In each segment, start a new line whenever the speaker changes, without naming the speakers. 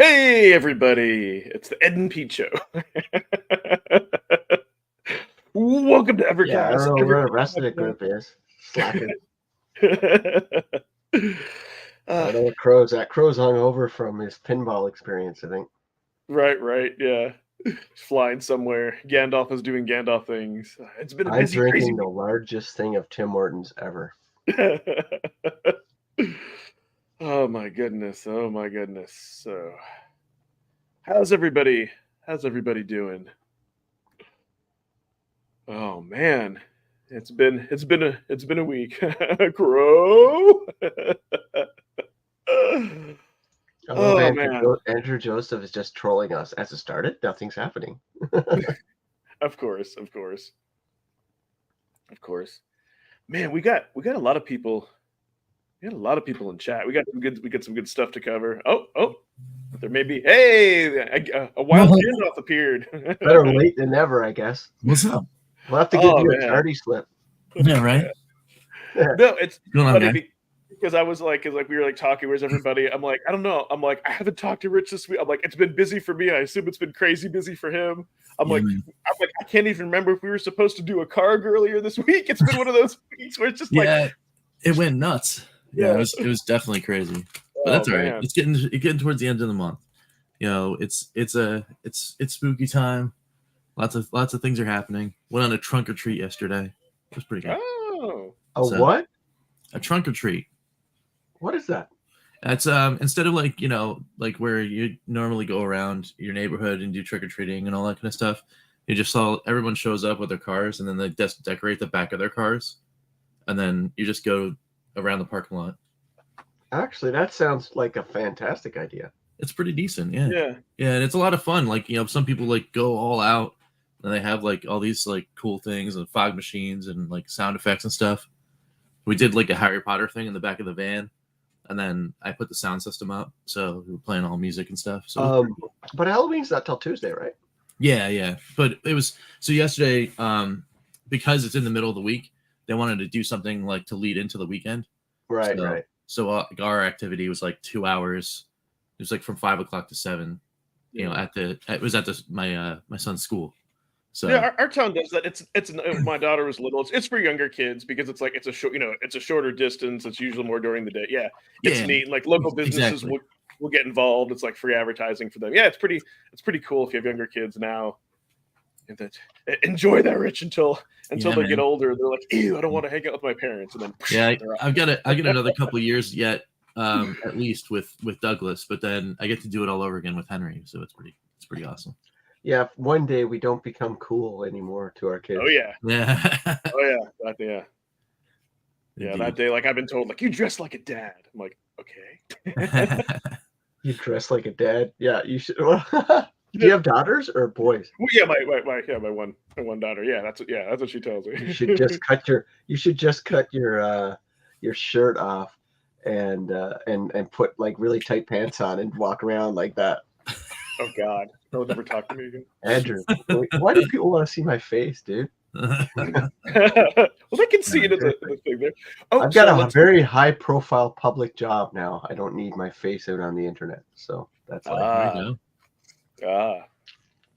Hey, everybody! It's the Ed and Pete Show. Welcome to
Yeah, I don't
Evercast.
know where the rest of the group is. Slacker. I know what that Crow's hung over from his pinball experience, I think.
Right, yeah. Flying somewhere. Gandalf is doing Gandalf things. It's been a
I'm
busy,
drinking
crazy
the largest thing of Tim Hortons ever.
week. Oh my goodness. So, how's everybody doing? Oh man. It's been a week. Crow.
I love
Oh man.
Andrew Joseph is just trolling us. As it started, nothing's happening.
Of course. Man, we got a lot of people. We got a lot of people in chat. We got some good stuff to cover. Oh, there may be. Hey, a wild Gandalf appeared.
Better late than never, I guess.
What's up?
We'll have to give you a tardy slip.
Yeah, right.
No, it's funny
on,
because I was like, we were like talking. Where's everybody? I'm like, I don't know. I'm like, I haven't talked to Rich this week. I'm like, it's been busy for me. I assume it's been crazy busy for him. I'm like, I can't even remember if we were supposed to do a carg earlier this week. It's been one of those weeks where it's just
it went nuts. Yeah, it was definitely crazy. But that's all right. It's getting towards the end of the month. You know, it's spooky time. Lots of things are happening. Went on a trunk or treat yesterday. It was pretty good.
Oh,
what?
A trunk or treat.
What is that?
That's instead of like where you normally go around your neighborhood and do trick or treating and all that kind of stuff. You just saw everyone shows up with their cars and then they decorate the back of their cars, and then you just go around the parking lot.
Actually, that sounds like a fantastic idea.
It's pretty decent, yeah.
Yeah,
and it's a lot of fun. Like, you know, some people like go all out and they have like all these like cool things and fog machines and like sound effects and stuff. We did like a Harry Potter thing in the back of the van, and then I put the sound system up, so we were playing all music and stuff. So,
but Halloween's not till Tuesday, right?
Yeah. But it was so yesterday, because it's in the middle of the week, they wanted to do something like to lead into the weekend.
Right.
So our activity was like 2 hours. It was like from 5 o'clock to 7. You know, it was at my son's school. So
yeah, our town does that. It's my daughter was little. It's for younger kids because it's like it's a shorter distance. It's usually more during the day. Yeah, it's neat. Like local businesses will get involved. It's like free advertising for them. Yeah, it's pretty cool if you have younger kids now. And that enjoy that, Rich, until they get older. They're like, ew, I don't want to hang out with my parents. And then
I get another couple of years yet, at least with Douglas, but then I get to do it all over again with Henry. So it's pretty awesome.
Yeah, one day we don't become cool anymore to our kids.
Oh yeah.
Yeah.
Yeah, that day, like I've been told, like you dress like a dad. I'm like, okay.
You dress like a dad? Yeah, you should. Do you have daughters or boys?
Well, yeah, my one daughter. Yeah, that's what she tells me.
You should just cut your shirt off and put like really tight pants on and walk around like that.
Oh God, they'll never talk to me again.
Andrew, why do people want to see my face, dude?
Well, they can see it in the thing there. Oh,
I've got a very high-profile public job now. I don't need my face out on the internet, so that's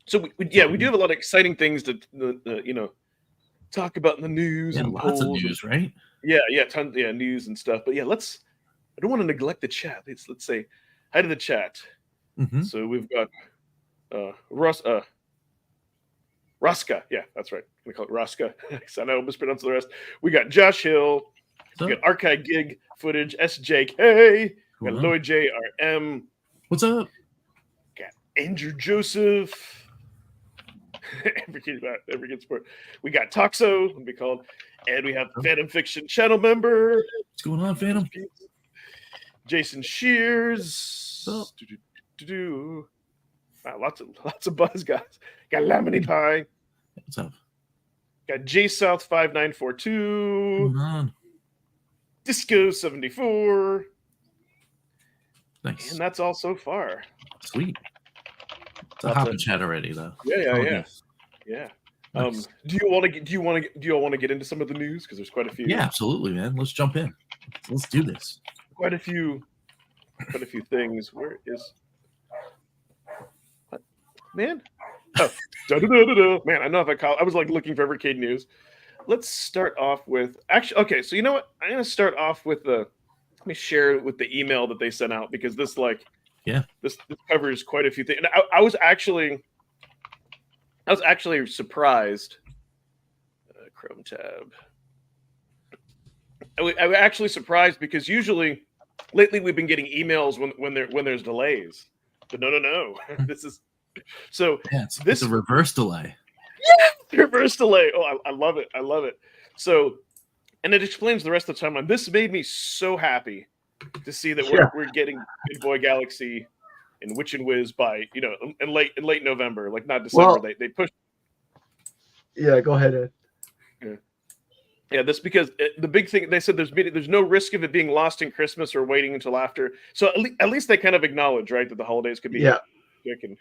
So we do have a lot of exciting things to talk about in the news.
Yeah,
and
lots of news, right?
Yeah, tons, news and stuff. But yeah, I don't want to neglect the chat. Let's say hi to the chat.
Mm-hmm.
So we've got Raska. Yeah, that's right. We call it Raska. I know I mispronounced the rest. We got Josh Hill. We got Archive Gig Footage, SJK. We got Lloyd JRM.
What's up?
Got Andrew Joseph. Evercade Sport. We got Toxo, it'll be called. And we have Phantom Fiction channel member.
What's going on, Phantom?
Jason Shears. Wow, lots of buzz, guys. Got Lamini Pie.
What's up?
Got J South 5942. Disco 74.
Nice.
And that's all so far.
Sweet. It's a hopping chat already, though.
Yeah.
Nice.
Do you all want to get into some of the news? Because there's quite a few.
Yeah, absolutely, man. Let's jump in. Let's do this.
Quite a few things. man. Oh, man, I know if I was like looking for Evercade news. Let's start off with actually. Okay, so you know what? I'm gonna start off with let me share with the email that they sent out because this this covers quite a few things. And I was actually surprised. Chrome tab. I was actually surprised because usually lately we've been getting emails when there's delays. But no. This is so.
Yeah, it's a reverse delay.
Yeah, reverse delay. Oh, I love it. I love it. So, and it explains the rest of the timeline. This made me so happy to see that we're getting Big Boy Galaxy and Witch and Whiz by in late November, like not December.
Well,
they pushed.
Yeah, go ahead, Ed.
Yeah, that's because the big thing they said there's no risk of it being lost in Christmas or waiting until after. So at least they kind of acknowledge, right, that the holidays could be quick and.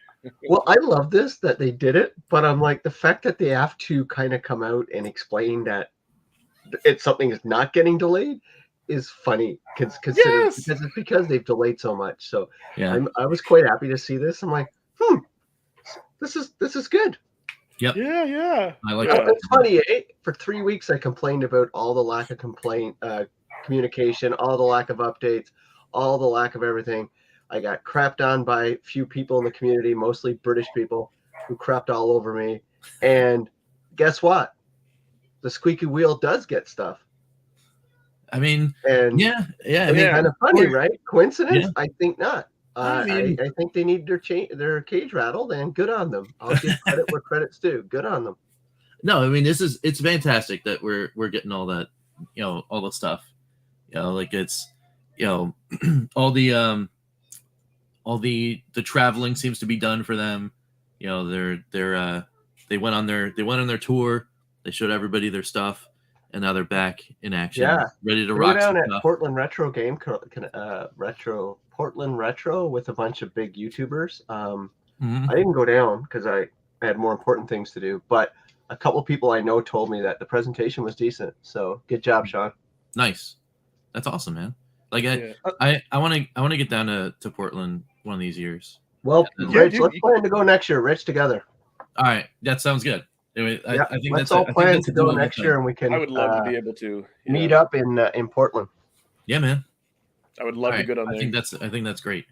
Well, I love this that they did it, but I'm like the fact that they have to kind of come out and explain that something is not getting delayed is funny because they've delayed so much. So
yeah,
I was quite happy to see this. I'm like, this is good.
Yep.
Yeah.
I like
that. It's funny, eh? For 3 weeks, I complained about all the lack of communication, all the lack of updates, all the lack of everything. I got crapped on by a few people in the community, mostly British people, who crapped all over me. And guess what? The squeaky wheel does get stuff.
I mean,
and
yeah.
I mean, kind of funny, right? Coincidence?
Yeah.
I think not. I think they need their cage rattled, and good on them. I'll give credit where credit's due. Good on them.
No, I mean it's fantastic that we're getting all that, all the stuff, like it's, all the traveling seems to be done for them. They went on their tour. They showed everybody their stuff, and now they're back in action, ready to rock.
Down at Portland Retro Portland Retro with a bunch of big YouTubers. I didn't go down because I had more important things to do, but a couple of people I know told me that the presentation was decent. So good job, Sean.
Nice. That's awesome, man. Like I want to get down to Portland one of these years.
Well, Rich, let's plan to go next year. Rich, together.
All right, that sounds good. Anyway, I think
let's all plan to go next year, and we can.
I would love to be able to
meet up in Portland.
Yeah, man.
I would love to go down there.
I think that's great.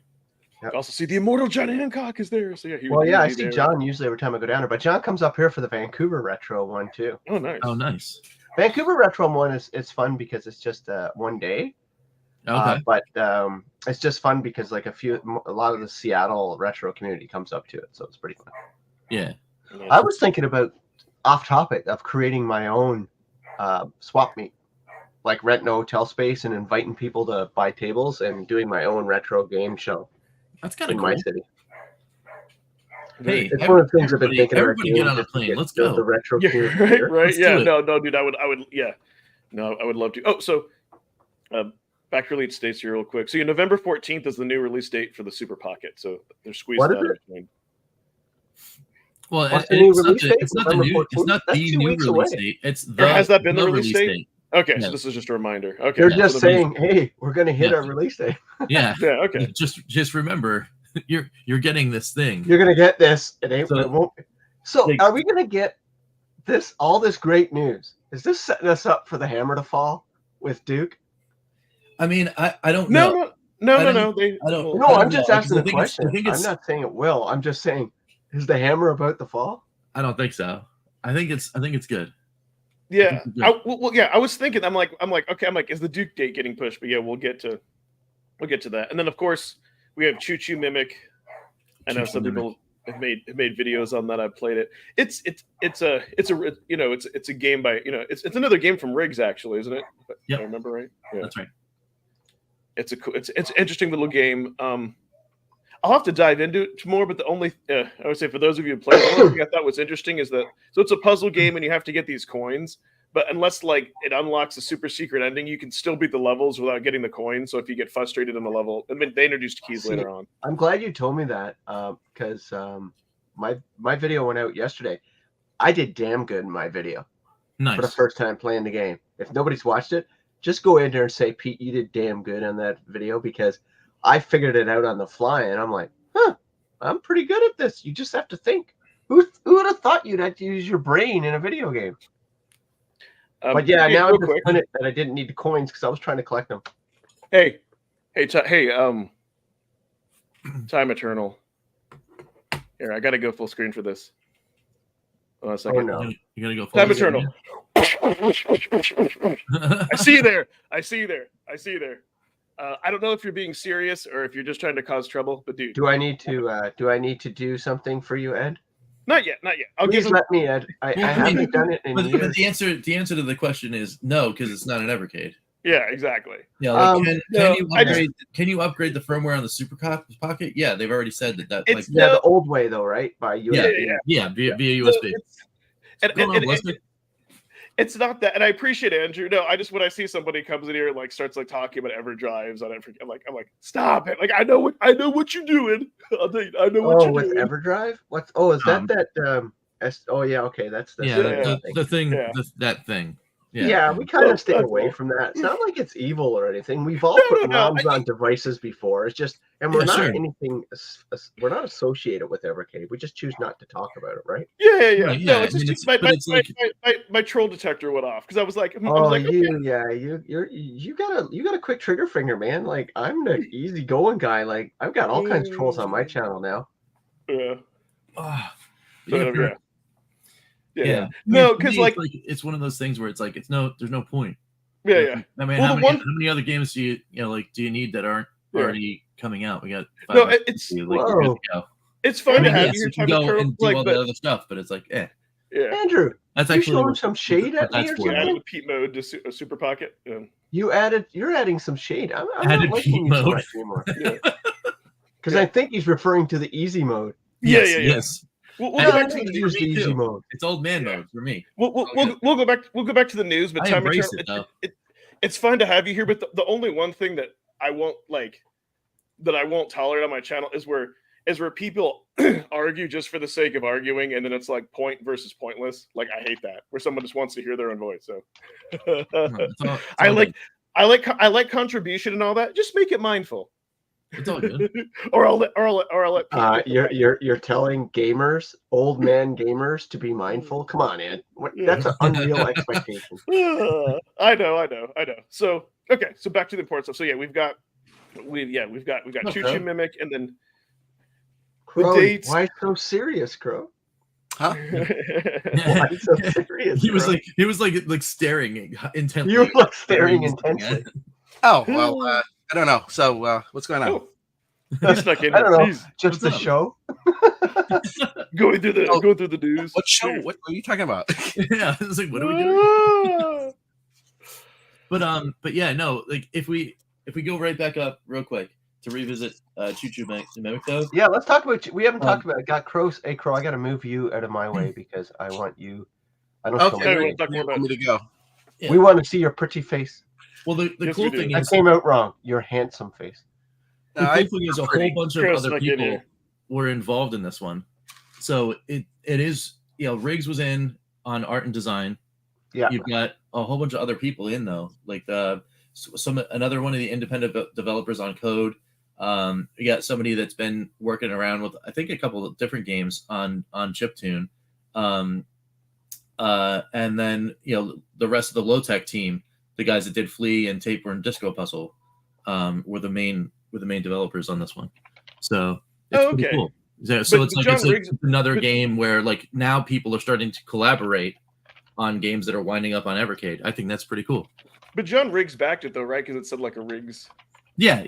Yep. Also see the immortal John Hancock is there. So
I see John usually every time I go down there, but John comes up here for the Vancouver Retro one too.
Oh, nice.
Oh, nice.
Vancouver Retro one is fun because it's just one day.
Okay.
But it's just fun because like a lot of the Seattle retro community comes up to it, so it's pretty fun.
Yeah.
I was thinking about off topic of creating my own swap meet, like renting a hotel space and inviting people to buy tables and doing my own retro game show.
That's kind of
cool. My city.
Hey,
it's one of the things I've been thinking about.
Everybody get on a plane. Let's go.
The retro
community. Right. Yeah. No, dude. I would. Yeah. No, I would love to. Oh, so back release dates here real quick. So November 14th is the new release date for the Super Pocket. So they're squeezed out in between.
Well,
it's
not the new release date. It's the.
Has that been the release date? Okay, so this is just a reminder. Okay,
they're just saying, "Hey, we're going to hit our release date."
Yeah.
Yeah. Okay.
Just remember, you're getting this thing.
You're going to get this. It won't. So, are we going to get all this great news? Is this setting us up for the hammer to fall with Duke?
I mean, I don't know.
No.
I'm just asking the question. I'm not saying it will. I'm just saying, is the hammer about to fall?
I don't think so. I think it's good.
Yeah. I was thinking. I'm like, okay. Is the Duke date getting pushed? But yeah, we'll get to that. And then of course we have Choo Choo Mimic. I know some people have made videos on that. I've played it. It's a game by it's another game from Riggs actually, isn't it?
Yeah.
I remember right. Yeah.
That's right.
It's an interesting little game. I'll have to dive into it more, but the only I would say for those of you who play, the only thing I thought was interesting is that it's a puzzle game and you have to get these coins, but unless like it unlocks a super secret ending, you can still beat the levels without getting the coins. So if you get frustrated in the level, I mean, they introduced keys later on.
I'm glad you told me that because my video went out yesterday. I did damn good in my video.
Nice.
For the first time playing the game. If nobody's watched it, just go in there and say, Pete, you did damn good on that video because I figured it out on the fly and I'm like, I'm pretty good at this. You just have to think. Who would have thought you'd have to use your brain in a video game? But yeah, now I'm disappointed that I didn't need the coins because I was trying to collect them.
Hey, Time Eternal. Here, I gotta go full screen for this. Oh
no!
You gotta go full
Time
screen.
Eternal. I see you there. I don't know if you're being serious or if you're just trying to cause trouble, but dude,
do I need to do something for you, Ed?
Not yet.
Please let me, Ed. I haven't done it in years.
But the answer to the question is no, because it's not an Evercade.
Yeah, exactly.
Yeah, like, can you upgrade the firmware on the Super Pocket? Yeah, they've already said that.
It's the old way though, right? By USB.
Yeah, via USB.
It's not that, and I appreciate Andrew. No, when I see somebody comes in here and like starts like talking about EverDrives on Evercade, I'm like, stop it! Like I know what you're doing. I know what you're doing.
EverDrive? What's? Oh, is that? Oh yeah, okay, that's
the thing. That thing.
Yeah, we kind of stay away from that. It's not like it's evil or anything. We've all put ROMs on devices before. It's just, and we're not anything. We're not associated with Evercade. We just choose not to talk about it, right?
Yeah. No, it's just my troll detector went off because I was like,
you got a quick trigger finger, man. Like I'm the easygoing guy. Like I've got all kinds of trolls on my channel now.
Yeah. No, because
it's one of those things where it's like there's no point.
Yeah.
I mean, how many other games do you need that aren't already coming out? We got
it's fun to have your time
go and do all the other stuff, but it's like,
Yeah.
Andrew,
that's actually
showing some shade at me or something.
Added Pete mode to a Super Pocket. Yeah.
You're adding some shade. I'm not liking you so much anymore. Because I think he's referring to the easy mode.
Yes.
We'll go back to the
easy mode.
It's old man mode for me.
We'll go back. We'll go back to the news. But Time Eternal, it's fun to have you here. But the only one thing that I won't tolerate on my channel is where people argue just for the sake of arguing, and then it's like point versus pointless. Like I hate that. Where someone just wants to hear their own voice. So I like contribution and all that. Just make it mindful.
It's all good.
or I'll let
you're telling gamers, old man gamers, to be mindful. Come on, Ed. That's an unreal expectation.
I know. So so back to the important stuff. So yeah, we've got Choo Choo Mimic, and then
Crow, why so serious, Crow?
Huh?
Why so serious?
He was like staring intently.
You were staring intensely.
Oh well. I don't know. So, what's going on?
Oh, he's stuck in.
I don't know. Just the show.
Going through the news.
What show? What are you talking about?
Yeah, it's like, what are we doing? But yeah, no. Like, if we go right back up real quick to revisit Choo Choo Mimic, though.
Yeah, let's talk about. We haven't talked about. Got Crows. Hey, Crow, I got to move you out of my way because I want you. I don't.
Okay, want me to go.
Yeah. We want to see your pretty face.
Well, the cool thing is
that came out wrong. Your handsome face.
The cool thing is a whole bunch of other people were involved in this one. So it is, Riggs was on art and design.
Yeah.
You've got a whole bunch of other people in though, like another one of the independent developers on code. You got somebody that's been working around with I think a couple of different games on chiptune. And then the rest of the low tech team. The guys that did Flea and Tapeworm Disco Puzzle were the main developers on this one. So it's pretty cool. So it's another game where like now people are starting to collaborate on games that are winding up on Evercade. I think that's pretty cool.
But John Riggs backed it though, right? Because it said like a Riggs.
Yeah.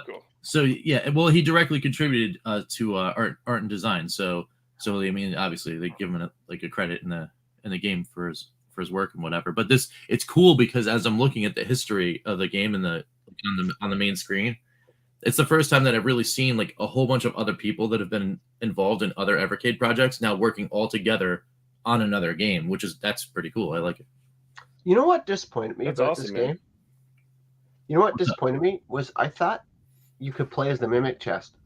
Cool.
So yeah, well, he directly contributed to art and design. So I mean, obviously they give him a credit in the game for his work and whatever, but it's cool because as I'm looking at the history of the game on the main screen, it's the first time that I've really seen like a whole bunch of other people that have been involved in other Evercade projects now working all together on another game, that's pretty cool. I like it.
You know what disappointed me about this game? You know what disappointed me was I thought you could play as the Mimic chest.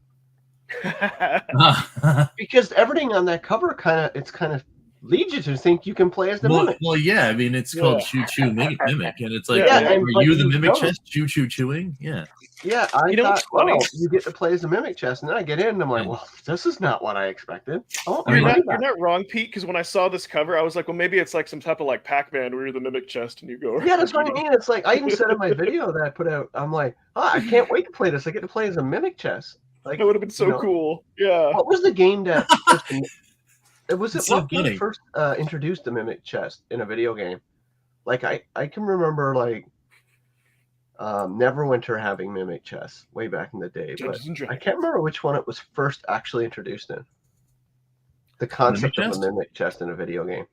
Because everything on that cover kind of lead you to think you can play as the Mimic.
Well, yeah. I mean, it's called Choo Choo Mimic, and it's like, are you the Mimic chest? Choo Choo chewing? Yeah.
Yeah, I thought, you get to play as the Mimic chest, and then I get in, and I'm like, well, this is not what I expected.
You're not wrong, Pete, because when I saw this cover, I was like, well, maybe it's like some type of like Pac-Man where you're the Mimic chest and you go.
Yeah, that's what I mean. It's like I even said in my video that I put out, I'm like, I can't wait to play this. I get to play as a Mimic chest. Like,
that would have been so cool. Yeah.
What was the game that? What game first introduced the Mimic chest in a video game? Like I can remember like Neverwinter having Mimic chests way back in the day, but I can't remember which one it was first actually introduced in. The concept of a Mimic chest in a video game.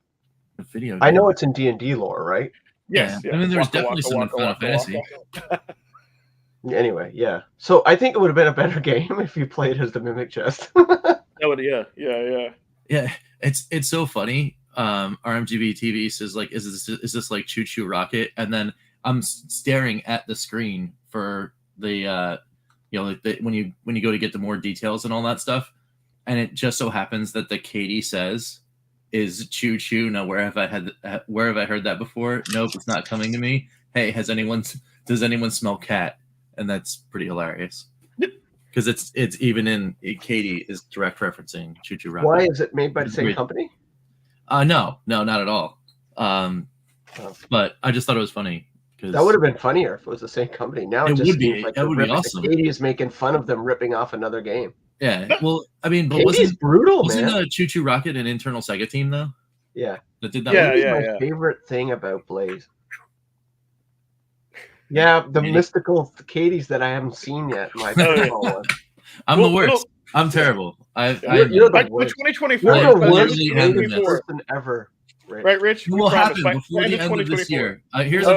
I know it's in D&D lore, right?
Yes.
I mean, there's definitely some in Final Fantasy.
Anyway, yeah. So I think it would have been a better game if you played as the Mimic chest.
Yeah. It's so funny. RMGB TV says like, is this like Choo Choo Rocket? And then I'm staring at the screen for the when you go to get the more details and all that stuff, and it just so happens that the Katie says is Choo Choo. Now where have I heard that before? Nope, it's not coming to me. Hey, does anyone smell cat? And that's pretty hilarious because it's even in Katie is direct referencing Choo Choo Rocket.
Why is it made by the same company?
No, not at all. But I just thought it was funny.
That would have been funnier if it was the same company. Now it just
would be.
Seems like
that would be awesome.
Katie is making fun of them ripping off another game.
Yeah, well, I mean, but
Katie's brutal,
wasn't
man.
Choo Choo Rocket an internal Sega team though?
Yeah,
that did that.
My favorite thing about Blaze. Yeah, the mystical Katies that I haven't seen yet. I'm
the worst. I'm terrible.
You're the worst.
2024.
You're the worst person ever.
Right, Rich?
It will happen before the end of this year. Here's a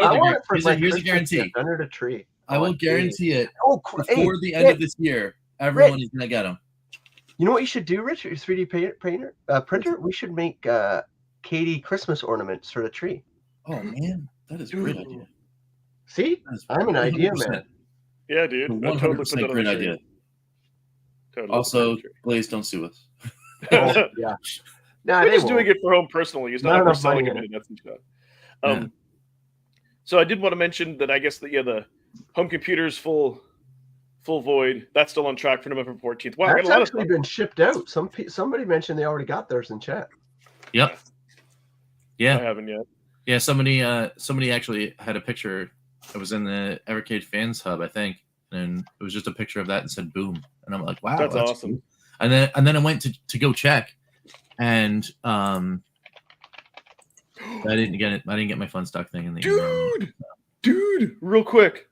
guarantee.
Under the tree.
I will guarantee it. Before the end of this year, everyone is gonna get them.
You know what you should do, Rich? Your 3D printer. We should make Katie Christmas ornaments for the tree.
Oh man, that is a great idea.
See, I'm an idea man.
Yeah, dude.
100% great idea. Totally. Also, Blaze, don't sue us.
Yeah. No,
he's doing it for home personally. He's not ever selling it. So I did want to mention that I guess the home computer's full void. That's still on track for November 14th. Wow,
that's actually been shipped out. Somebody mentioned they already got theirs in chat.
Yep. Yeah.
I haven't yet.
Yeah, somebody actually had a picture. It was in the Evercade fans hub, I think, and it was just a picture of that and said "boom," and I'm like, "Wow,
that's awesome."
Cool. And then I went to go check, and I didn't get it. I didn't get my fun stock thing in the
dude, real quick.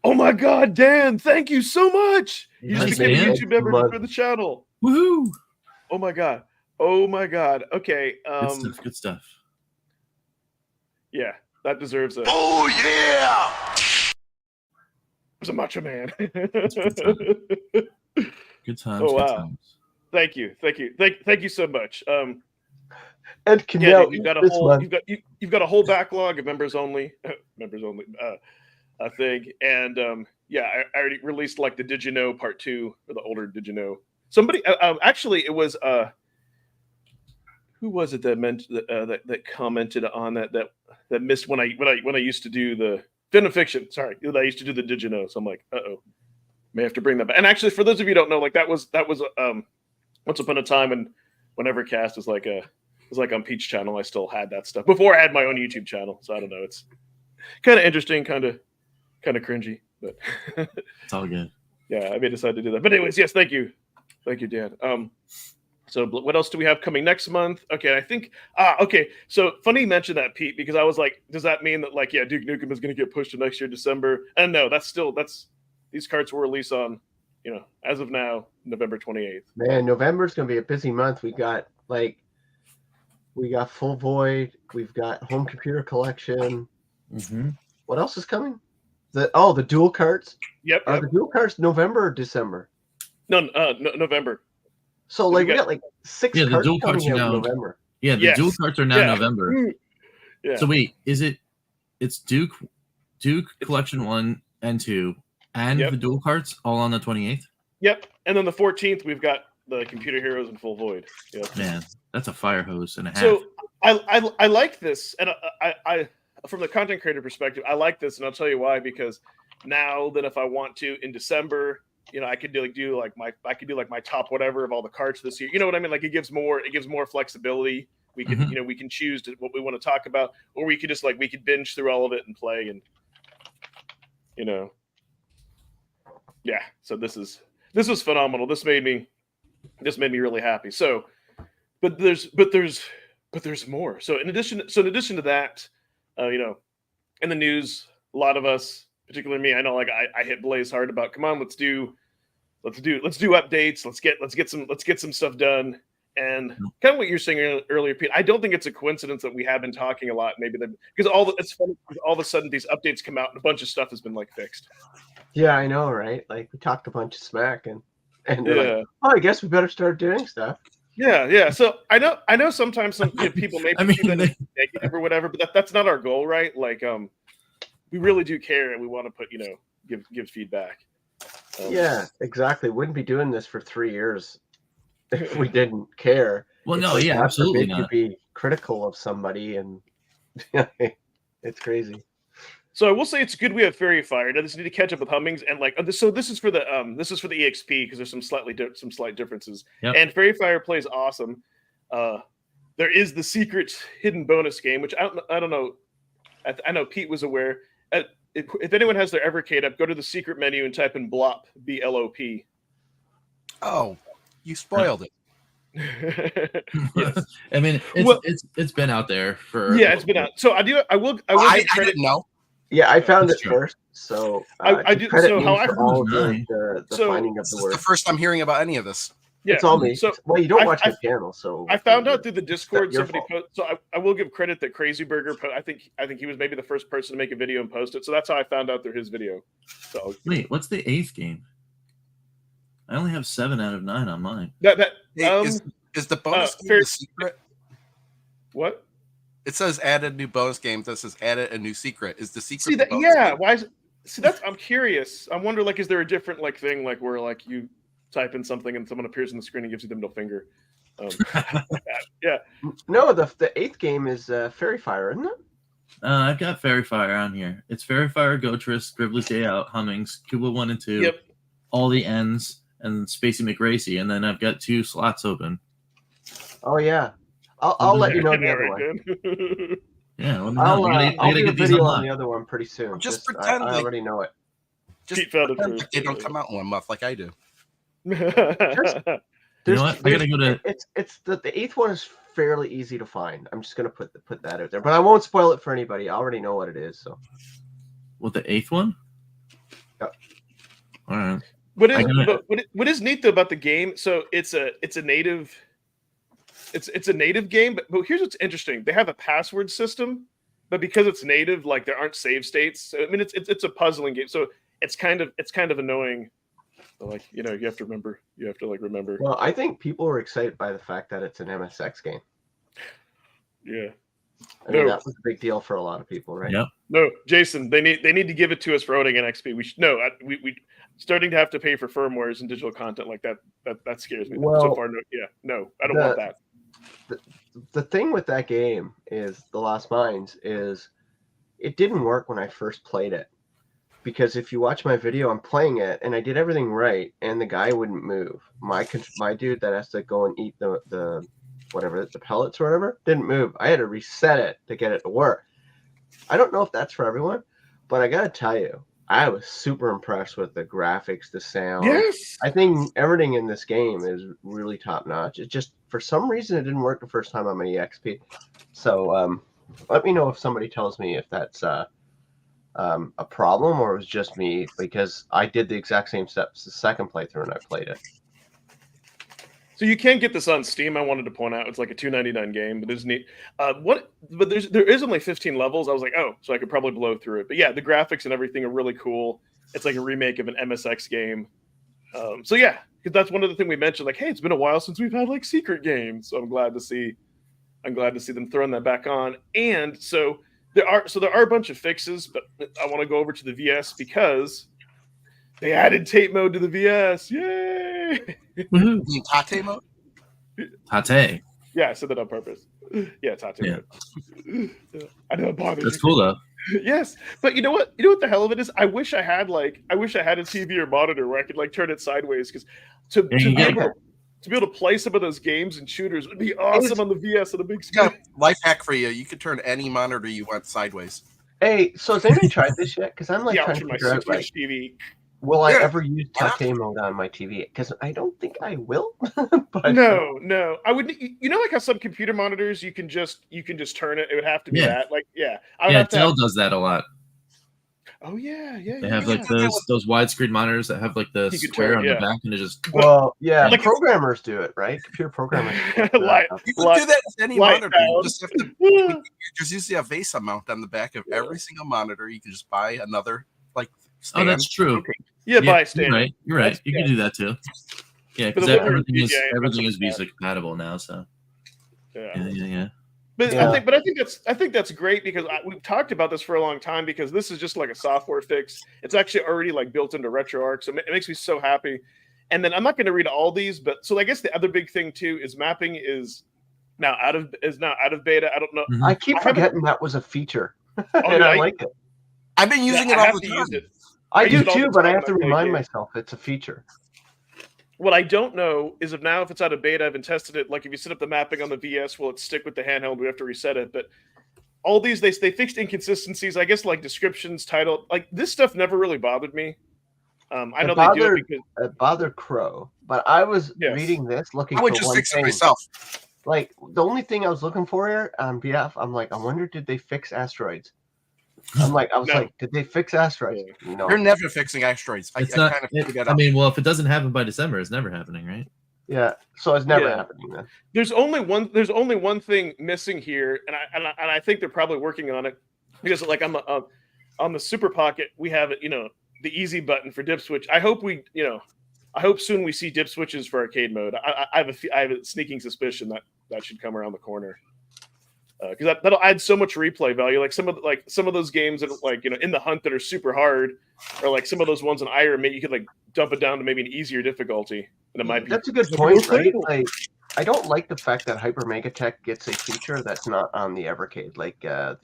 Oh my God, Dan! Thank you so much. You just became a YouTube member for the channel.
Woohoo!
Oh my God. Okay.
Good stuff.
Yeah. That deserves a.
Oh yeah!
There's a macho man.
Good times.
Oh wow!
Good times.
Thank you so much.
And
you've got a whole backlog of members only thing, and I already released like the Did You Know Part 2 or the older Did You Know. Somebody actually it was who was it that commented on that missed when I used to do the Fin and Fiction. Sorry, I used to do the Did You Know. So I'm like, may have to bring that back. And actually, for those of you who don't know, like that was once upon a time when Evercast was like on Peach channel. I still had that stuff before I had my own YouTube channel. So I don't know. It's kind of interesting, kind of cringy, but
it's all good.
Yeah, I may decide to do that. But anyways, yes, thank you, Dan. So what else do we have coming next month? Okay, I think okay. So funny you mentioned that, Pete, because I was like, does that mean that like Duke Nukem is going to get pushed to next year December? And no, that's these cards will release on as of now November 28th.
Man, November is going to be a busy month. We got Full Void. We've got Home Computer Collection.
Mm-hmm.
What else is coming? The dual cards.
Yep.
Are the dual cards November or December?
No, November.
So we got like 6 cards
the dual cards
coming
are
out
now
in November.
Yeah, the dual cards are now November.
Yeah.
So wait, it's Duke Collection 1 and 2 and the dual cards all on the 28th?
Yep. And then the 14th we've got the computer heroes in full void. Yeah.
Man, that's a fire hose and a half.
So I like this, and I from the content creator perspective, I like this, and I'll tell you why. Because now that if I want to in December, I could do my top whatever of all the carts this year. You know what I mean? Like it gives more flexibility. We can we can choose what we want to talk about, or we could just we could binge through all of it and play, and yeah. So this was phenomenal. This made me really happy. So, but there's more. So in addition to that, in the news, a lot of us, particularly me, I know I hit Blaze hard about, come on, let's do updates. Let's get some stuff done. And kind of what you're saying earlier, Pete, I don't think it's a coincidence that we have been talking a lot. Maybe because it's funny, all of a sudden these updates come out and a bunch of stuff has been fixed.
Yeah, I know, right? Like we talked a bunch of smack and they're like, oh, I guess we better start doing stuff.
Yeah. So I know sometimes some people maybe see that as negative or whatever, but that's not our goal, right? We really do care and we want to put give feedback.
Yeah, exactly. Wouldn't be doing this for 3 years if we didn't care.
Well, no, yeah, absolutely not.
You'd be critical of somebody, and it's crazy.
So I will say it's good we have Fairy Fire. I just need to catch up with Hummings and so this is for the EXP because there's some slight differences.
Yep.
And Fairy Fire plays awesome. There is the secret hidden bonus game, which I don't know. I know Pete was aware. If anyone has their Evercade up, go to the secret menu and type in BLOP, BLOP.
Oh, you spoiled it.
Yes.
I mean, it's been out there for.
Yeah, it's been out. So I will. I
didn't know.
Yeah, I found it first. So
I do. So how I
all the finding of the word.
This is the first I'm hearing about any of this.
Yeah, it's all me.
So,
well, you don't watch my channel, so
I found out through the Discord somebody posted. So I will give credit that Crazy Burger. I think he was maybe the first person to make a video and post it. So that's how I found out through his video. So
wait, what's the 8th game? I only have 7 out of 9 on mine.
Is the bonus game the secret?
What?
It says added new bonus game. This says added a new secret. Is the secret?
See that? Yeah. Why is? See that's. I'm curious. I wonder. Is there a different thing where you type in something and someone appears on the screen and gives you the middle finger? Yeah.
No, the 8th game is Fairy Fire, isn't it?
I've got Fairy Fire on here. It's Fairy Fire, Gotris, Scribbly Day Out, Hummings, Cuba 1 and 2.
Yep.
All the ends and Spacey McRacy, and then I've got 2 slots open.
Oh yeah, I'll let you know the other one.
Yeah, well,
I'll do a video on the other one pretty soon.
Just pretend
I already know it.
Just pretend they don't come out in 1 month like I do.
You know what? I gotta go to.
It's the 8th one is fairly easy to find. I'm just gonna put that out there, but I won't spoil it for anybody. I already know what it is. So.
What, the 8th one?
Yep.
All right.
What is neat though about the game? So it's a native game, but here's what's interesting: they have a password system, but because it's native, there aren't save states. So, I mean, it's a puzzling game, so it's kind of annoying. You have to remember. You have to remember.
Well, I think people were excited by the fact that it's an MSX game.
Yeah.
I mean, that was a big deal for a lot of people, right?
Yep.
No, Jason, they need to give it to us for owning NXP. We starting to have to pay for firmwares and digital content like that. That scares me.
Well,
so far, no, I don't want that.
The thing with that game is The Lost Mines is it didn't work when I first played it, because if you watch my video, I'm playing it and I did everything right, and the guy wouldn't move. My dude that has to go and eat the pellets or whatever didn't move. I had to reset it to get it to work. I don't know if that's for everyone, but I gotta tell you, I was super impressed with the graphics, the sound.
Yes,
I think everything in this game is really top notch. It just, for some reason, it didn't work the first time on my EXP. So let me know if somebody tells me if that's a problem or it was just me, because I did the exact same steps the second playthrough and I played it.
So you can get this on Steam. I wanted to point out it's like a $2.99 game, but it's neat. But there is only 15 levels. I was like, oh, so I could probably blow through it. But yeah, the graphics and everything are really cool. It's like a remake of an MSX game. So yeah, because that's one of the things we mentioned. Hey, it's been a while since we've had secret games. So I'm glad to see them throwing that back on. And so there are a bunch of fixes, but I want to go over to the VS because they added tape mode to the VS. Yay!
Woohoo.
You mean Tate mode?
Tate.
Yeah, I said that on purpose. Yeah, Tate
Yeah.
mode. I know it bothers
That's
you.
cool though.
Yes, but you know what? You know what the hell of it is? I wish I had a TV or monitor where I could like turn it sideways because to be able to play some of those games and shooters would be awesome on the VS on a big screen.
Yeah, life hack for you. You could turn any monitor you want sideways.
Hey, so has anybody tried this yet? Because I'm like trying to
my
figure out, like,
60-inch TV.
will I ever use Tate mode on my TV? Because I don't think I will. But
No, I wouldn't. You know, like how some computer monitors you can just turn it. It would have to be that. Like,
Dell does that a lot.
Oh yeah.
They have like those widescreen monitors that have like the square on the back, and it just
like programmers do it, right? Computer programmers.
You can do that with any monitor. You just have to. There's usually a VESA mount on the back of every single monitor. You can just buy another stand.
Oh, that's true.
Yeah, buy a stand.
You're right. You can do that too. Yeah, because everything is VESA compatible now. So yeah.
But I think that's great because we've talked about this for a long time because this is just like a software fix. It's actually already like built into RetroArch, so it makes me so happy. And then I'm not going to read all these, but so I guess the other big thing too is mapping is now out of beta. I don't know.
I keep forgetting that was a feature, and I like it.
I've been using it all the time.
I do too, but I have to remind myself it's a feature.
What I don't know is if it's out of beta, I haven't tested it. Like if you set up the mapping on the VS, will it stick with the handheld? We have to reset it. But all these, they fixed inconsistencies. I guess like descriptions, title, like this stuff never really bothered me. I know they do it because
it bothered Crow, but I was reading this looking.
I would just fix it myself.
Like the only thing I was looking for here on BF, I'm like, I wonder did they fix asteroids? I was like, did they fix asteroids? No,
they're never fixing asteroids. I kind of figured that out.
I mean, well, if it doesn't happen by December, it's never happening, right?
Yeah, so it's never happening then.
There's only one thing missing here, and I think they're probably working on it because like on the Super Pocket we have it, the easy button for dip switch. I hope soon we see dip switches for arcade mode. I have a sneaking suspicion that should come around the corner. Because that'll add so much replay value. Like some of those games that like in the hunt that are super hard, or like some of those ones in Iron, maybe you could like dump it down to maybe an easier difficulty, and it might be.
That's a good point, right? Like, I don't like the fact that Hyper Mega Tech gets a feature that's not on the Evercade. Like, that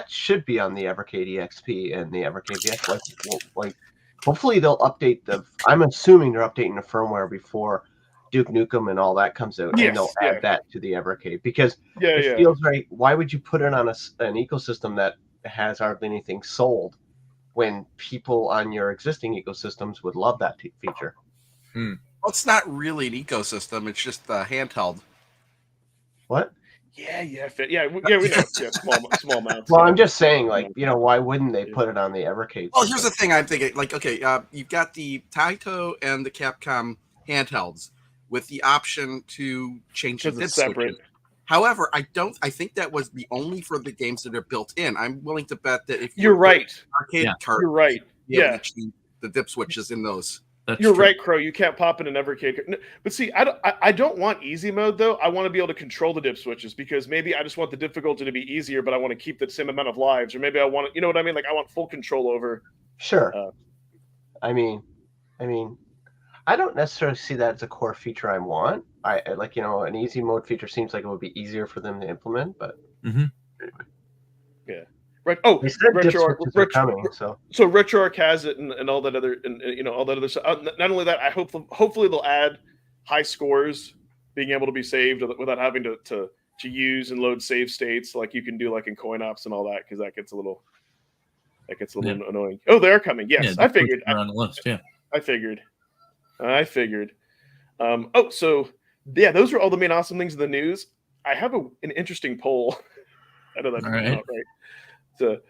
should be on the Evercade EXP and the Evercade VX. Like, hopefully they'll update I'm assuming they're updating the firmware before Duke Nukem and all that comes out, and they'll add that to the Evercade because it feels right. Why would you put it on an ecosystem that has hardly anything sold when people on your existing ecosystems would love that feature?
Well, it's not really an ecosystem; it's just handheld.
What?
We know. Small amounts.
Well, I'm just saying, like, why wouldn't they put it on the Evercade?
Well, here's the thing: I'm thinking, like, okay, you've got the Taito and the Capcom handhelds, with the option to change the dip switches. However, I think that was the only for the games that are built in. I'm willing to bet that if
you're right,
arcade card,
you're right.
Yeah, the dip switches in those.
You're right, Crow. You can't pop in an Evercade. But see, I don't want easy mode though. I want to be able to control the dip switches because maybe I just want the difficulty to be easier, but I want to keep the same amount of lives, or maybe I want you know what I mean? Like I want full control over.
Sure. I mean. I don't necessarily see that as a core feature I want. I like, an easy mode feature seems like it would be easier for them to implement, but anyway.
Yeah. Right. Oh,
RetroArch coming, so
RetroArch has it and all that other all that other stuff. Not only that, hopefully they'll add high scores being able to be saved without having to use and load save states like you can do like in coin ops and all that, because that gets a little annoying. Oh, they're coming. Yes, I figured.
On the list,
I figured. So those are all the main awesome things in the news. I have an interesting poll. I know that's right. To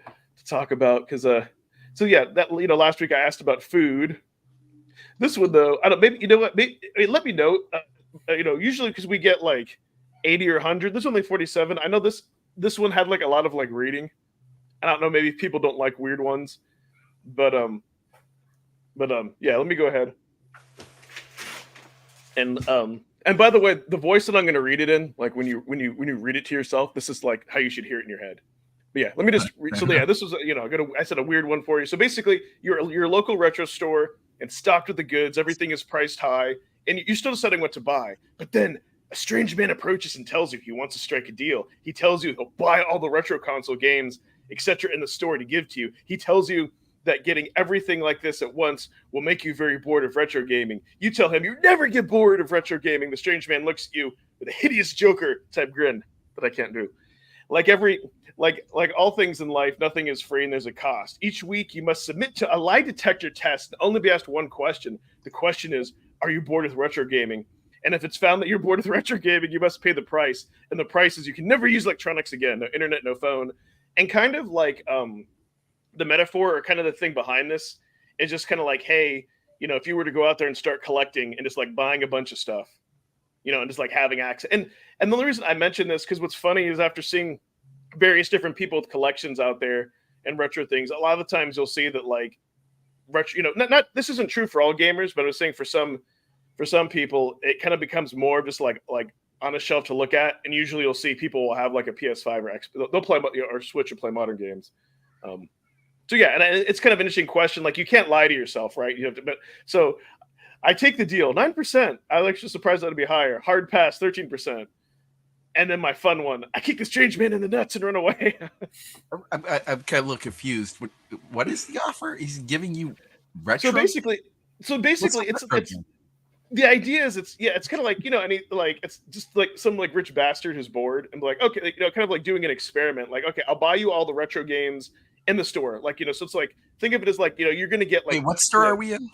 talk about because last week I asked about food. This one though, I don't. Maybe let me know. Usually because we get like 80 or 100. This one only 47. I know this one had like a lot of like reading. I don't know. Maybe people don't like weird ones, but let me go ahead. And by the way, the voice that I'm going to read it in, like when you read it to yourself, this is like how you should hear it in your head. But let me just read. So this was I said a weird one for you. So basically, your local retro store and stocked with the goods. Everything is priced high, and you're still deciding what to buy. But then a strange man approaches and tells you he wants to strike a deal. He tells you he'll buy all the retro console games, etc., in the store to give to you. He tells you that getting everything like this at once will make you very bored of retro gaming. You tell him you never get bored of retro gaming. The strange man looks at you with a hideous Joker type grin that I can't do. Like all things in life, nothing is free and there's a cost. Each week you must submit to a lie detector test and only be asked one question. The question is, are you bored with retro gaming? And if it's found that you're bored with retro gaming, you must pay the price. And the price is you can never use electronics again. No internet, no phone. And kind of like the metaphor or kind of the thing behind this is just kind of like, hey, if you were to go out there and start collecting and just like buying a bunch of stuff, and just like having access. And the only reason I mention this, because what's funny is after seeing various different people with collections out there and retro things, a lot of the times you'll see that like retro, not this isn't true for all gamers, but I was saying for some people, it kind of becomes more just like on a shelf to look at. And usually you'll see people will have like a PS5 or X, they'll play or Switch or play modern games. So yeah, and it's kind of an interesting question. Like you can't lie to yourself, right? You have to, but so I take the deal, 9%. I was actually surprised that would be higher. Hard pass, 13%. And then my fun one, I kick the strange man in the nuts and run away.
I'm kind of a little confused. What is the offer? He's giving you retro.
So basically, it's the idea is it's kind of like it's just like some like rich bastard who's bored and be like, okay, kind of like doing an experiment. Like, okay, I'll buy you all the retro games in the store. Like, so it's like think of it as like you're gonna get like.
Wait, what store are we in?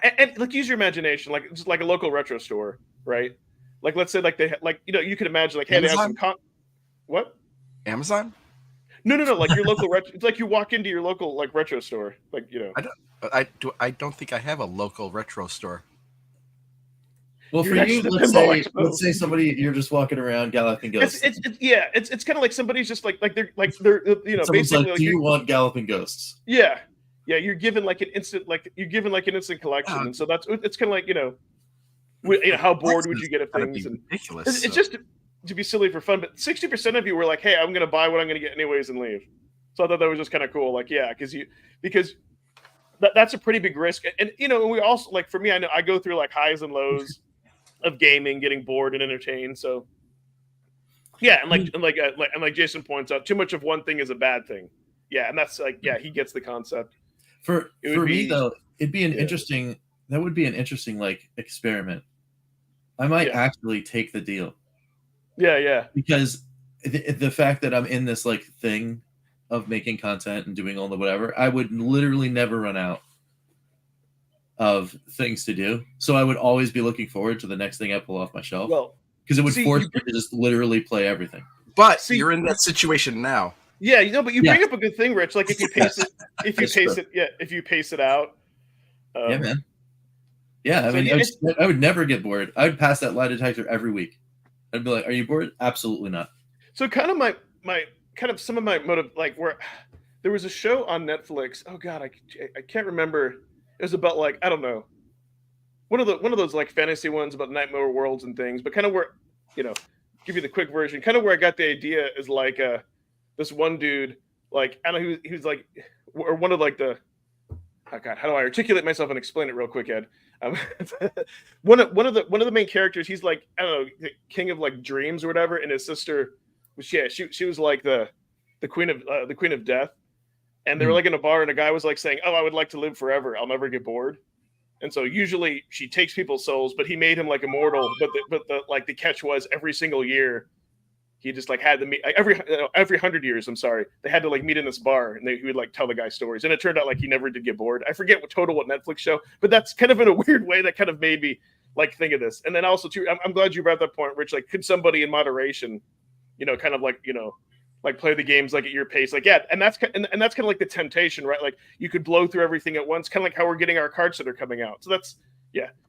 And like use your imagination, like just like a local retro store, right? Like let's say like they like you could imagine like hey
Amazon?
they have some what?
Amazon?
No, like your local retro. It's like you walk into your local like retro store, like
I don't think I have a local retro store.
Well, for you, let's say somebody you're just walking around Galloping Ghosts.
It's kind of like somebody's just like they're basically
like, do you want Galloping Ghosts?
Yeah, you're given like an instant collection, and so it's kind of like how bored would you get of things? And ridiculous. It's just to be silly for fun, but 60% of you were like, hey, I'm going to buy what I'm going to get anyways and leave. So I thought that was just kind of cool. Like, yeah, because that's a pretty big risk, and we also like for me, I know I go through like highs and lows of gaming, getting bored and entertained. So yeah, and like Jason points out, too much of one thing is a bad thing. Yeah, and that's like he gets the concept.
For me though, it'd be an interesting. That would be an interesting like experiment. I might actually take the deal.
Yeah.
Because the fact that I'm in this like thing of making content and doing all the whatever, I would literally never run out of things to do. So I would always be looking forward to the next thing I pull off my shelf. Well, because it would force me to just literally play everything.
But you're in that situation now.
Yeah, but you bring up a good thing, Rich. Like if you pace it out.
Yeah, man. Yeah, I mean, I would never get bored. I would pass that lie detector every week. I'd be like, "Are you bored?" Absolutely not.
So kind of my kind of some of my motive, like where there was a show on Netflix. Oh God, I can't remember. It was about like I don't know, one of those like fantasy ones about nightmare worlds and things. But kind of where give you the quick version. Kind of where I got the idea is like this one dude, like I don't know, he was like, or one of like the. Oh God, how do I articulate myself and explain it real quick, Ed? One of the main characters, he's like I don't know, the king of like dreams or whatever, and his sister, she was like the queen of death, and they were like in a bar, and a guy was like saying, "Oh, I would like to live forever. I'll never get bored." And so usually she takes people's souls, but he made him like immortal. But the catch was every single year. He just like had to meet every 100 years. I'm sorry, they had to like meet in this bar, and he would like tell the guy stories. And it turned out like he never did get bored. I forget what Netflix show, but that's kind of in a weird way that kind of made me like think of this. And then also too, I'm glad you brought that point, Rich. Like, could somebody in moderation, kind of like like play the games like at your pace, like and that's kind of like the temptation, right? Like you could blow through everything at once, kind of like how we're getting our cards that are coming out. So that's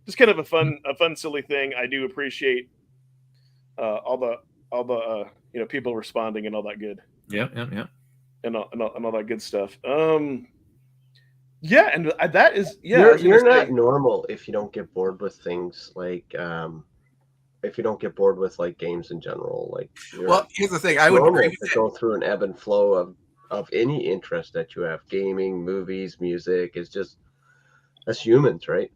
just kind of a fun silly thing. I do appreciate all the people responding and all that good.
Yeah.
And all that good stuff. And that is
You're not normal if you don't get bored with things like if you don't get bored with like games in general. Like
here's the thing, I would agree with
to go through an ebb and flow of any interest that you have. Gaming, movies, music is just As humans, right?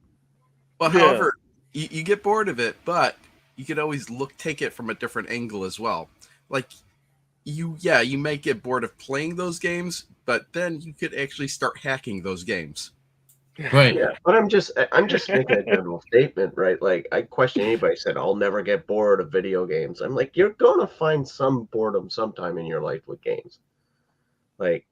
Well, however, you get bored of it, but you could always take it from a different angle as well. Like you may get bored of playing those games, but then you could actually start hacking those games.
Right.
Yeah, but I'm just making a general statement, right? Like I question anybody said I'll never get bored of video games. I'm like, you're gonna find some boredom sometime in your life with games. Like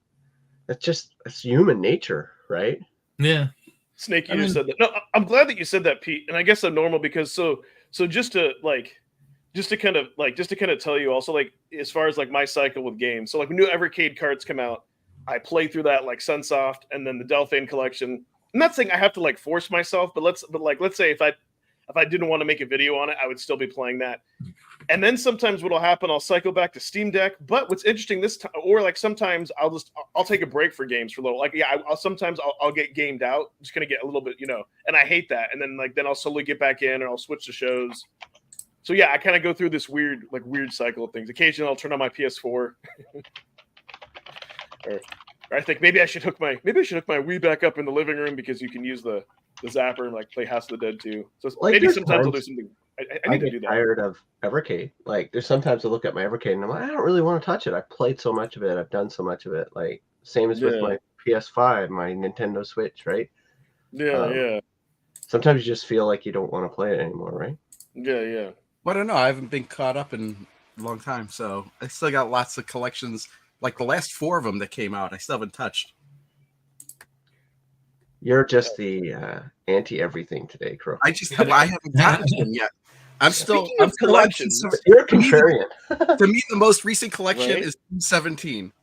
it's human nature, right?
Yeah.
Snake, you just said that. No, I'm glad that you said that, Pete. And I guess I'm normal because so just to kind of tell you also, like, as far as like my cycle with games. So like when new Evercade cards come out, I play through that, like Sunsoft and then the Delphine collection. I'm not saying I have to like force myself, but let's say if I didn't want to make a video on it, I would still be playing that. And then sometimes what'll happen, I'll cycle back to Steam Deck. But what's interesting this time, or like sometimes I'll take a break for games for a little. Like I'll get gamed out, just gonna get a little bit, and I hate that. And then I'll slowly get back in, or I'll switch to shows. So yeah, I kind of go through this weird cycle of things. Occasionally I'll turn on my PS4. or I think maybe I should hook my Wii back up in the living room because you can use the zapper and like play House of the Dead too. So like maybe sometimes I'll do something. I need to do that.
Tired of Evercade. Like there's sometimes I look at my Evercade and I'm like, I don't really want to touch it. I've played so much of it. I've done so much of it. Like same as with my PS5, my Nintendo Switch, right?
Yeah.
Sometimes you just feel like you don't want to play it anymore, right?
Yeah.
Well, I don't know. I haven't been caught up in a long time, so I still got lots of collections. Like the last 4 of them that came out, I still haven't touched.
You're just the anti-everything today, Crow.
I haven't gotten them yet. I'm still
collections.
You're contrarian.
To me, the most recent collection is 17.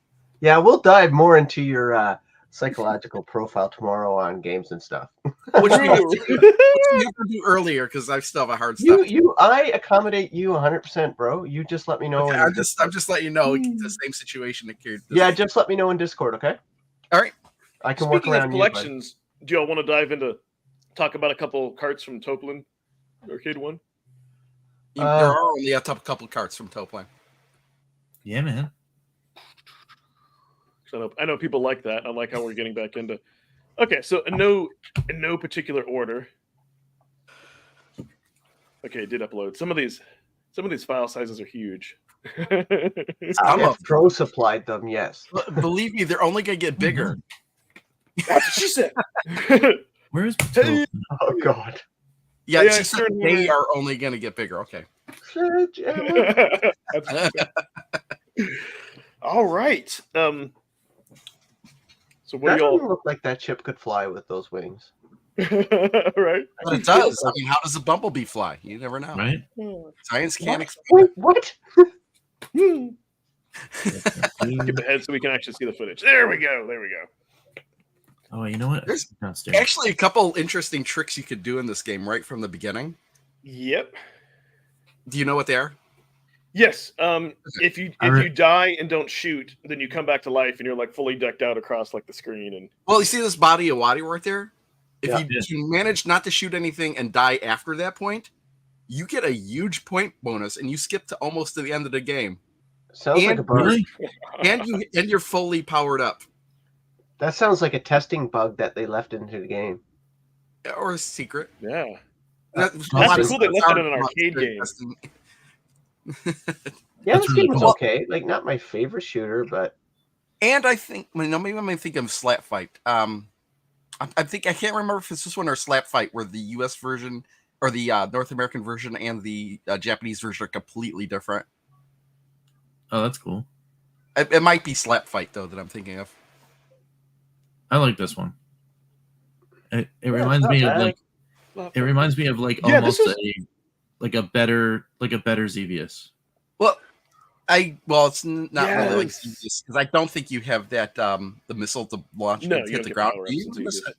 Yeah, we'll dive more into your psychological profile tomorrow on games and stuff.
Which we have to do earlier because I still have a hard stop.
I accommodate you 100%, bro. You just let me know.
Okay, I'm just letting you know the same situation occurred.
Yeah, just let me know in Discord, okay?
All right.
I can
Speaking
work around
of collections, do y'all want to dive into talk about a couple carts from Toaplan Arcade 1?
There are only a couple carts from Toaplan.
Yeah, man.
I know people like that. I like how we're getting back into. Okay, so in no particular order. Okay, it did upload. Some of these file sizes are huge.
If Pro supplied them, yes.
Believe me, they're only gonna get bigger.
That's what she said.
Where's
Oh God.
Yeah, she said they are only gonna get bigger. Okay.
All right. So what
that
do y'all
doesn't look like that chip could fly with those wings?
Right?
But it does. I mean, how does a bumblebee fly? You never know.
Right?
Science can't explain.
Wait, what?
Skip ahead so we can actually see the footage. There we go.
Oh, you know what?
There's actually a couple interesting tricks you could do in this game right from the beginning.
Yep.
Do you know what they are?
Yes. If you die and don't shoot, then you come back to life and you're like fully decked out across like the screen. And
well, you see this body of water right there? If you manage not to shoot anything and die after that point, you get a huge point bonus and you skip to almost to the end of the game.
Sounds like a bug.
Really?
And you're fully powered up.
That sounds like a testing bug that they left into the game.
Or a secret.
Yeah.
That's
cool they left it in an arcade game.
Yeah, this game was okay. Like, not my favorite shooter, but.
And I think, maybe I'm thinking of Slap Fight. I think I can't remember if it's this one or Slap Fight, where the U.S. version or the North American version and the Japanese version are completely different.
Oh, that's cool.
It might be Slap Fight though that I'm thinking of.
I like this one. It reminds me of like. It reminds me of like almost a better Xevious.
Well, it's not really like Xevious because I don't think you have that the missile to launch and hit the ground.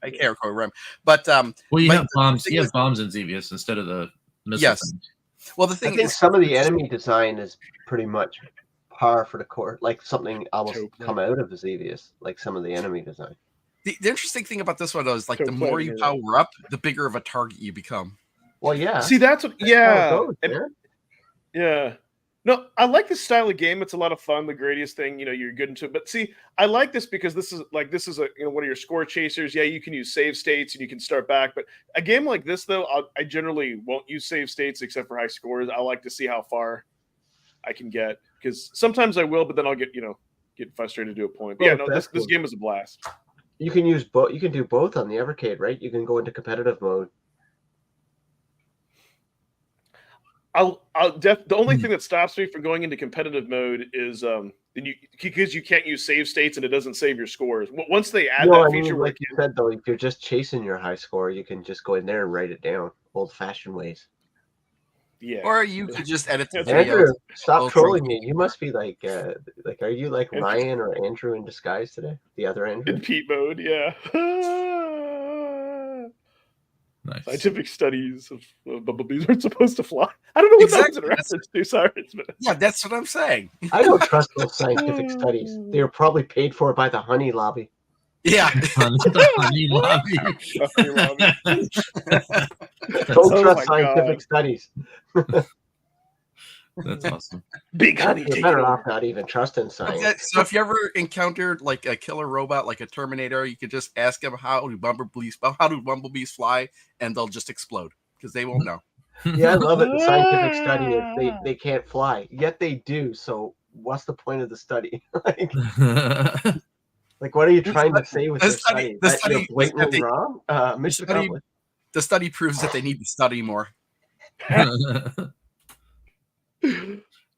I can't remember, but
well, you have bombs. You have bombs in Xevious instead of the missile.
Yes.
Things.
Well, the thing is,
some of the enemy design is pretty much par for the course, like something almost come out of the Xevious, like some of the enemy design.
The interesting thing about this one though is like the more you power up, the bigger of a target you become.
Well, yeah.
See, that's what. Yeah. Yeah. No, I like this style of game. It's a lot of fun. The greatest thing, you're good into it. But see, I like this because this is a one of your score chasers. Yeah, you can use save states and you can start back. But a game like this, though, I generally won't use save states except for high scores. I like to see how far I can get because sometimes I will, but then I'll get frustrated to a point. But yeah, no, this game is a blast.
You can use both. You can do both on the Evercade, right? You can go into competitive mode.
The only thing that stops me from going into competitive mode is because you can't use save states and it doesn't save your scores. Once they add that feature,
like you said though, if you're just chasing your high score, you can just go in there and write it down, old-fashioned ways.
Yeah. Or you could just edit the
Andrew, stop trolling me. You must be like are you like Ryan or Andrew in disguise today? The other Andrew?
In Pete mode, yeah.
Nice.
Scientific studies of bumblebees aren't supposed to fly. I don't know what that's in reference to, Cyrus. But...
Yeah, that's what I'm saying.
I don't trust those scientific studies. They were probably paid for by the honey lobby.
Yeah.
The honey lobby.
Don't trust scientific studies.
That's awesome.
Big honey.
You're better off not even trusting science.
So if you ever encountered like a killer robot, like a Terminator, you could just ask them how do bumblebees fly, and they'll just explode because they won't know.
Yeah, I love it. The scientific study is they can't fly, yet they do. So what's the point of the study? Like, what are you trying to say with this study? That you're blatantly wrong?
The study proves that they need to study more.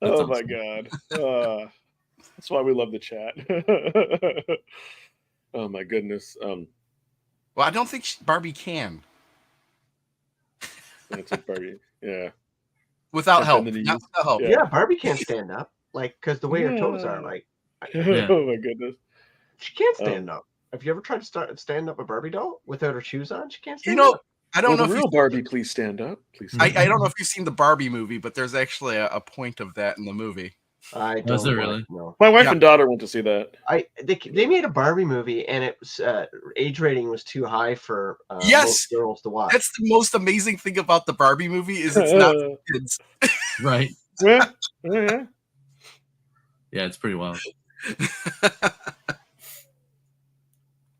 Oh my god. That's why we love the chat. Oh my goodness.
Well, I don't think Barbie can.
That's a Barbie. Yeah.
Without help. Not without help.
Yeah, Barbie can't stand up. Like, because the way her toes are, like.
Yeah. Oh my goodness.
She can't stand up. Have you ever tried to stand up a Barbie doll without her shoes on? She can't stand up.
I don't know if
real Barbie, please stand up. Please.
I don't know if you've seen the Barbie movie, but there's actually a point of that in the movie.
I don't.
Was it really?
No.
My wife and daughter went to see that.
They made a Barbie movie, and it was age rating was too high for most girls to watch.
That's the most amazing thing about the Barbie movie is it's not for kids.
Right.
Yeah.
Yeah, it's pretty wild.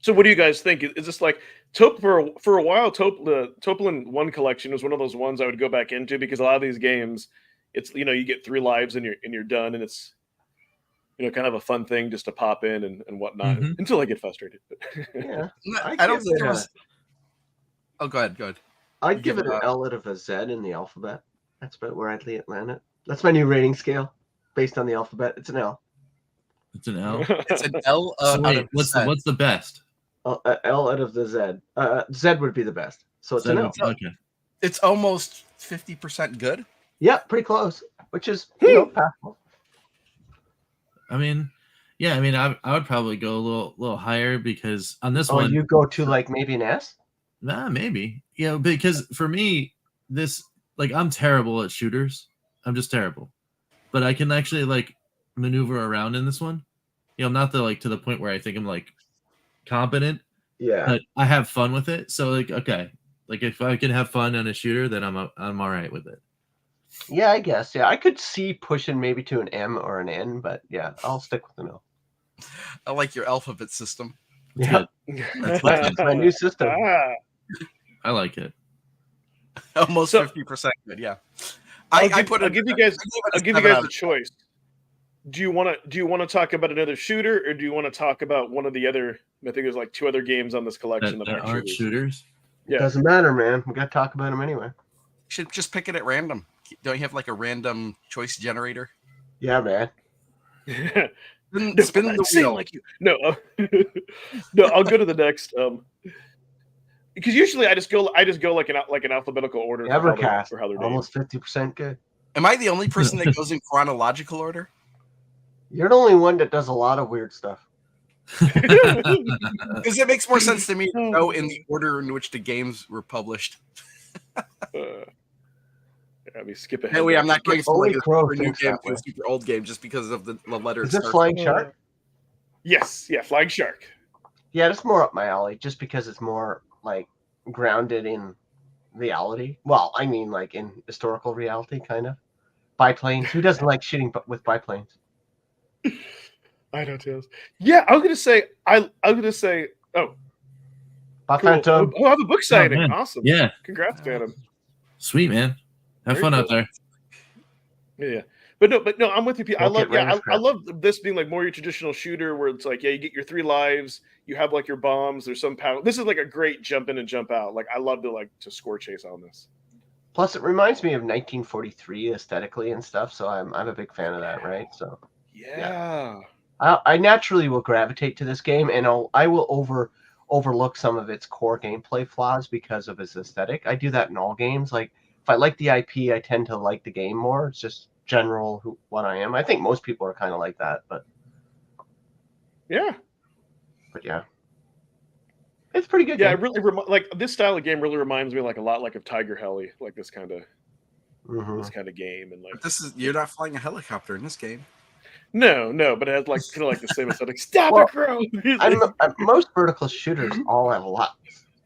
So what do you guys think? Is this like for a while? The Toaplan 1 collection was one of those ones I would go back into because a lot of these games, it's you get 3 lives and you're done, and it's kind of a fun thing just to pop in and whatnot until I get frustrated.
Yeah,
I don't think there was. Oh, go ahead.
I'd give it an L out of a Z in the alphabet. That's about where I'd land it. That's my new rating scale based on the alphabet. It's an L.
It's an L.
It's an L.
What's the best?
L out of the Z. Z would be the best. So it's an L.
Okay.
It's almost 50% good.
Yeah, pretty close. Which is passable.
I mean, yeah. I mean, I would probably go a little higher because on this one,
you go to like maybe an S.
Nah, maybe. Because for me, this I'm terrible at shooters. I'm just terrible, but I can actually maneuver around in this one. I'm not to the point where I think I'm competent.
Yeah.
But I have fun with it. So okay. If I can have fun on a shooter, then I'm all right with it.
Yeah, I guess. Yeah, I could see pushing maybe to an M or an N, but yeah, I'll stick with an L.
I like your alphabet system.
Yeah. That's my new system.
I like it.
Almost 50% good, yeah. I'll
give you guys a choice. Do you want to talk about another shooter, or do you want to talk about one of the other? I think there's 2 other games on this collection that
aren't shooters.
Yeah. Doesn't matter, man. We got to talk about them anyway.
Should just pick it at random. Don't you have a random choice generator?
Yeah, man.
Spin the wheel.
No, no. I'll go to the next. Because usually I just go like an alphabetical order.
Evercast for how they're almost 50% good.
Am I the only person that goes in chronological order?
You're the only one that does a lot of weird stuff.
Because it makes more sense to me to go in the order in which the games were published.
We skip ahead.
Anyway, I'm not going from a super new game to a super old game just because of the letters.
Is this Flying Shark?
Yes, yeah, Flying Shark.
Yeah, it's more up my alley just because it's more grounded in reality. Well, I mean in historical reality, kind of. Biplanes. Who doesn't like shooting with biplanes?
I know, Tails. Yeah, I was gonna say. Oh,
Phantom.
Cool. Oh, I have a book signing. Awesome.
Yeah.
Congrats, Phantom.
Sweet, man. Have fun out there.
Yeah. But no, I'm with you. I love this being like more your traditional shooter where it's like, yeah, you get your 3 lives, you have like your bombs, there's some power. This is like a great jump in and jump out. Like I love to score chase on this.
Plus, it reminds me of 1943 aesthetically and stuff, so I'm a big fan of that, right? So
yeah.
I naturally will gravitate to this game, and I will overlook some of its core gameplay flaws because of its aesthetic. I do that in all games. Like if I like the IP, I tend to like the game more. It's just general what I am. I think most people are kind of like that, but
yeah,
it's pretty good.
Yeah, it really like this style of game really reminds me like a lot like of Tiger Heli, like this kind of game, and like
you're not flying a helicopter in this game.
No, but it has like kind of like the same aesthetic. Stop it, Crow!
Most vertical shooters all have a lot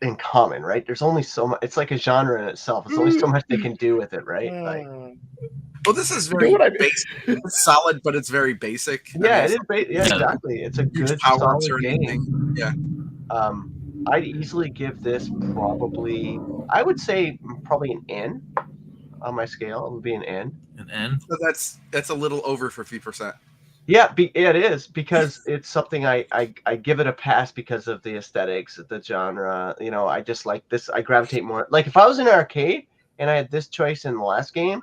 in common, right? There's only so much. It's like a genre in itself. There's only so much they can do with it, right? Like,
well, this is very basic. It's solid, but it's very basic.
Yeah, it is. Yeah, exactly. It's a good solid game.
Yeah.
I'd easily give this probably. I would say probably an N on my scale. It would be an N.
An N.
So that's a little over 50%.
Yeah, it is because it's something I give it a pass because of the aesthetics, the genre. You know, I just like this. I gravitate more. Like if I was in an arcade and I had this choice in the last game,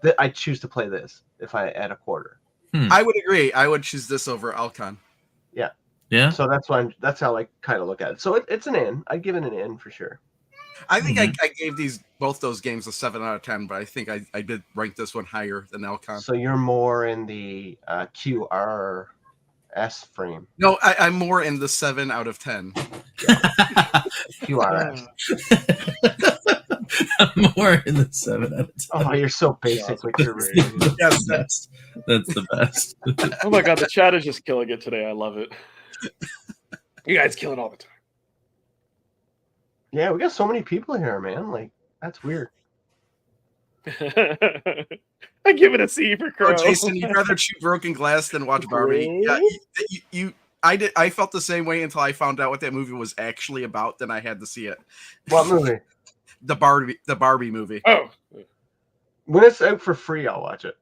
that I'd choose to play this if I had a quarter.
I would agree. I would choose this over Alcon.
Yeah.
Yeah.
So that's how I kind of look at it. So it's an N. I'd give it an N for sure.
I think I gave both those games a 7 out of 10, but I think I did rank this one higher than Alcon.
So you're more in the QRS frame.
No, I'm more in the 7 out of 10.
QRS.
I'm more in the 7 out of 10.
Oh, you're so basic with your rating.
Yes, that's the best.
Oh my god, the chat is just killing it today. I love it. You guys kill it all the time.
Yeah, we got so many people here, man. Like, that's weird.
I give it a C for Crow.
Oh, Jason, you'd rather chew broken glass than watch Barbie. Yeah, I felt the same way until I found out what that movie was actually about. Then I had to see it.
What movie?
The Barbie movie.
Oh,
when it's out for free, I'll watch it.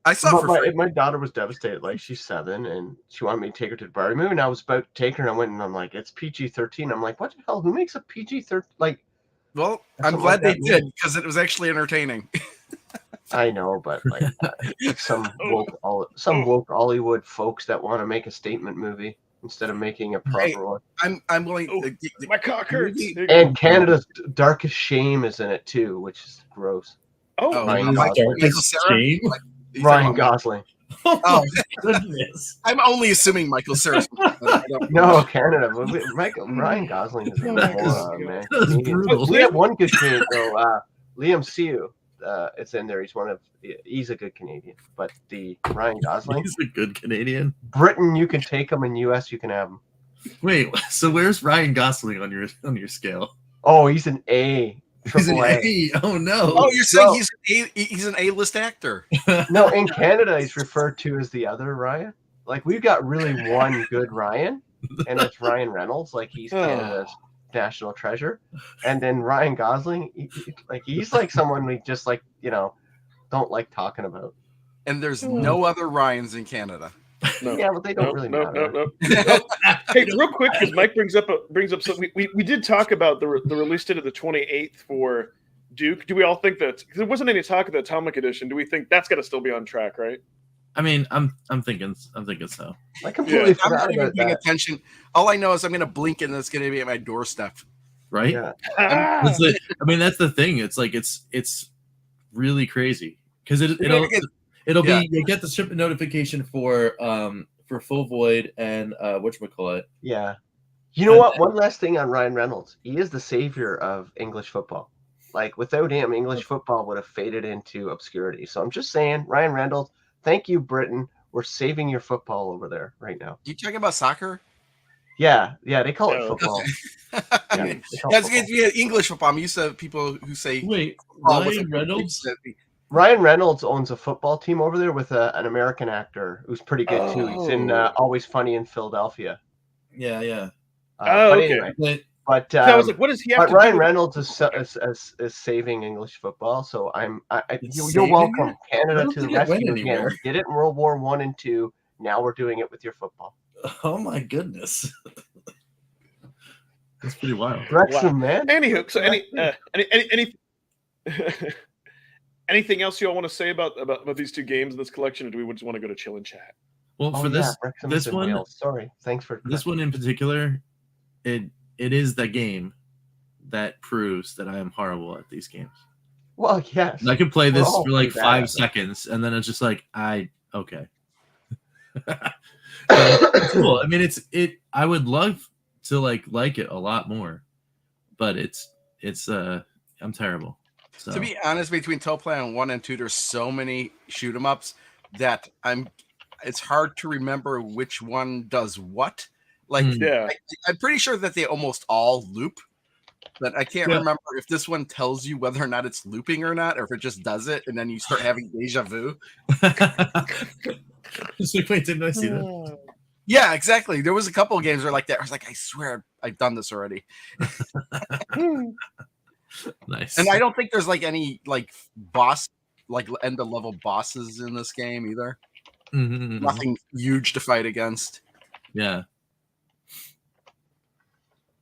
I saw it for free.
My daughter was devastated. Like, she's 7, and she wanted me to take her to the Barbie movie, and I was about to take her, and I went, and I'm like, it's PG-13. I'm like, what the hell? Who makes a PG-13? Like,
well, I'm glad they did because it was actually entertaining.
I know, but like some woke Hollywood folks that want to make a statement movie instead of making a proper one.
I'm willing.
My cock hurts.
And Canada's Darkest Shame is in it too, which is gross.
Ryan
Gosling.
Oh goodness!
I'm only assuming Michael Cera.
No, Canada. Ryan Gosling is a moron, man. We have one good Canadian though. Liam Siu. It's in there. He's a good Canadian. But the Ryan Gosling,
he's a good Canadian.
Britain, you can take him, and U.S. you can have him.
Wait, so where's Ryan Gosling on your scale?
Oh, he's an A.
He's an A. Oh no!
Oh, you're saying he's an A-list actor?
No, in Canada he's referred to as the other Ryan. Like we've got really one good Ryan, and it's Ryan Reynolds. Like he's Canada's national treasure. And then Ryan Gosling, he's like someone we just like don't like talking about.
And there's no other Ryans in Canada.
No. Yeah, but they don't really matter.
No. Hey, real quick, because Mike brings up something. We did talk about the release date of the 28th for Duke. Do we all think that there wasn't any talk of the Atomic Edition? Do we think that's got to still be on track, right?
I mean, I'm thinking so.
I completely
I'm not even paying attention. All I know is I'm going to blink and it's going to be at my doorstep.
Right?
Yeah.
That's the thing. It's like it's really crazy because it'll be you get the shipment notification for Full Void and whatchamacallit.
Yeah. You know what? One last thing on Ryan Reynolds. He is the savior of English football. Like without him, English football would have faded into obscurity. So I'm just saying, Ryan Reynolds, thank you, Britain. We're saving your football over there right now.
You talking about soccer?
Yeah, they call it football.
That's English football. I'm used to people who say
wait, Ryan Reynolds.
Ryan Reynolds owns a football team over there with an American actor who's pretty good too. He's in Always Funny in Philadelphia.
Yeah.
But
okay.
Anyway,
I was like, what does he have to
Ryan
do?
Reynolds is saving English football, so you're welcome, Canada, to the rescue again. We did it in World War I and II. Now we're doing it with your football.
Oh my goodness. That's pretty wild.
Wrexham, man.
Anywho, so anything else you all want to say about these two games in this collection, or do we just want to go to chill and chat?
Well, for this one,
Wales. Sorry, thanks for
this one in particular. It is the game that proves that I am horrible at these games.
Well, yes.
I could play this for like 5 seconds, and then it's just like okay. It's cool. I mean, I would love to like it a lot more, but I'm terrible. So.
To be honest, between Toaplan 1 and 2, there's so many shoot 'em ups that it's hard to remember which one does what. Like, I'm pretty sure that they almost all loop, but I can't remember if this one tells you whether or not it's looping or not, or if it just does it and then you start having deja vu.
Wait, didn't I see that?
Yeah, exactly. There was a couple of games where like that. I was like, I swear I've done this already.
Nice.
And I don't think there's like any like boss, like end of level bosses in this game either.
Mm-hmm.
Nothing huge to fight against.
Yeah.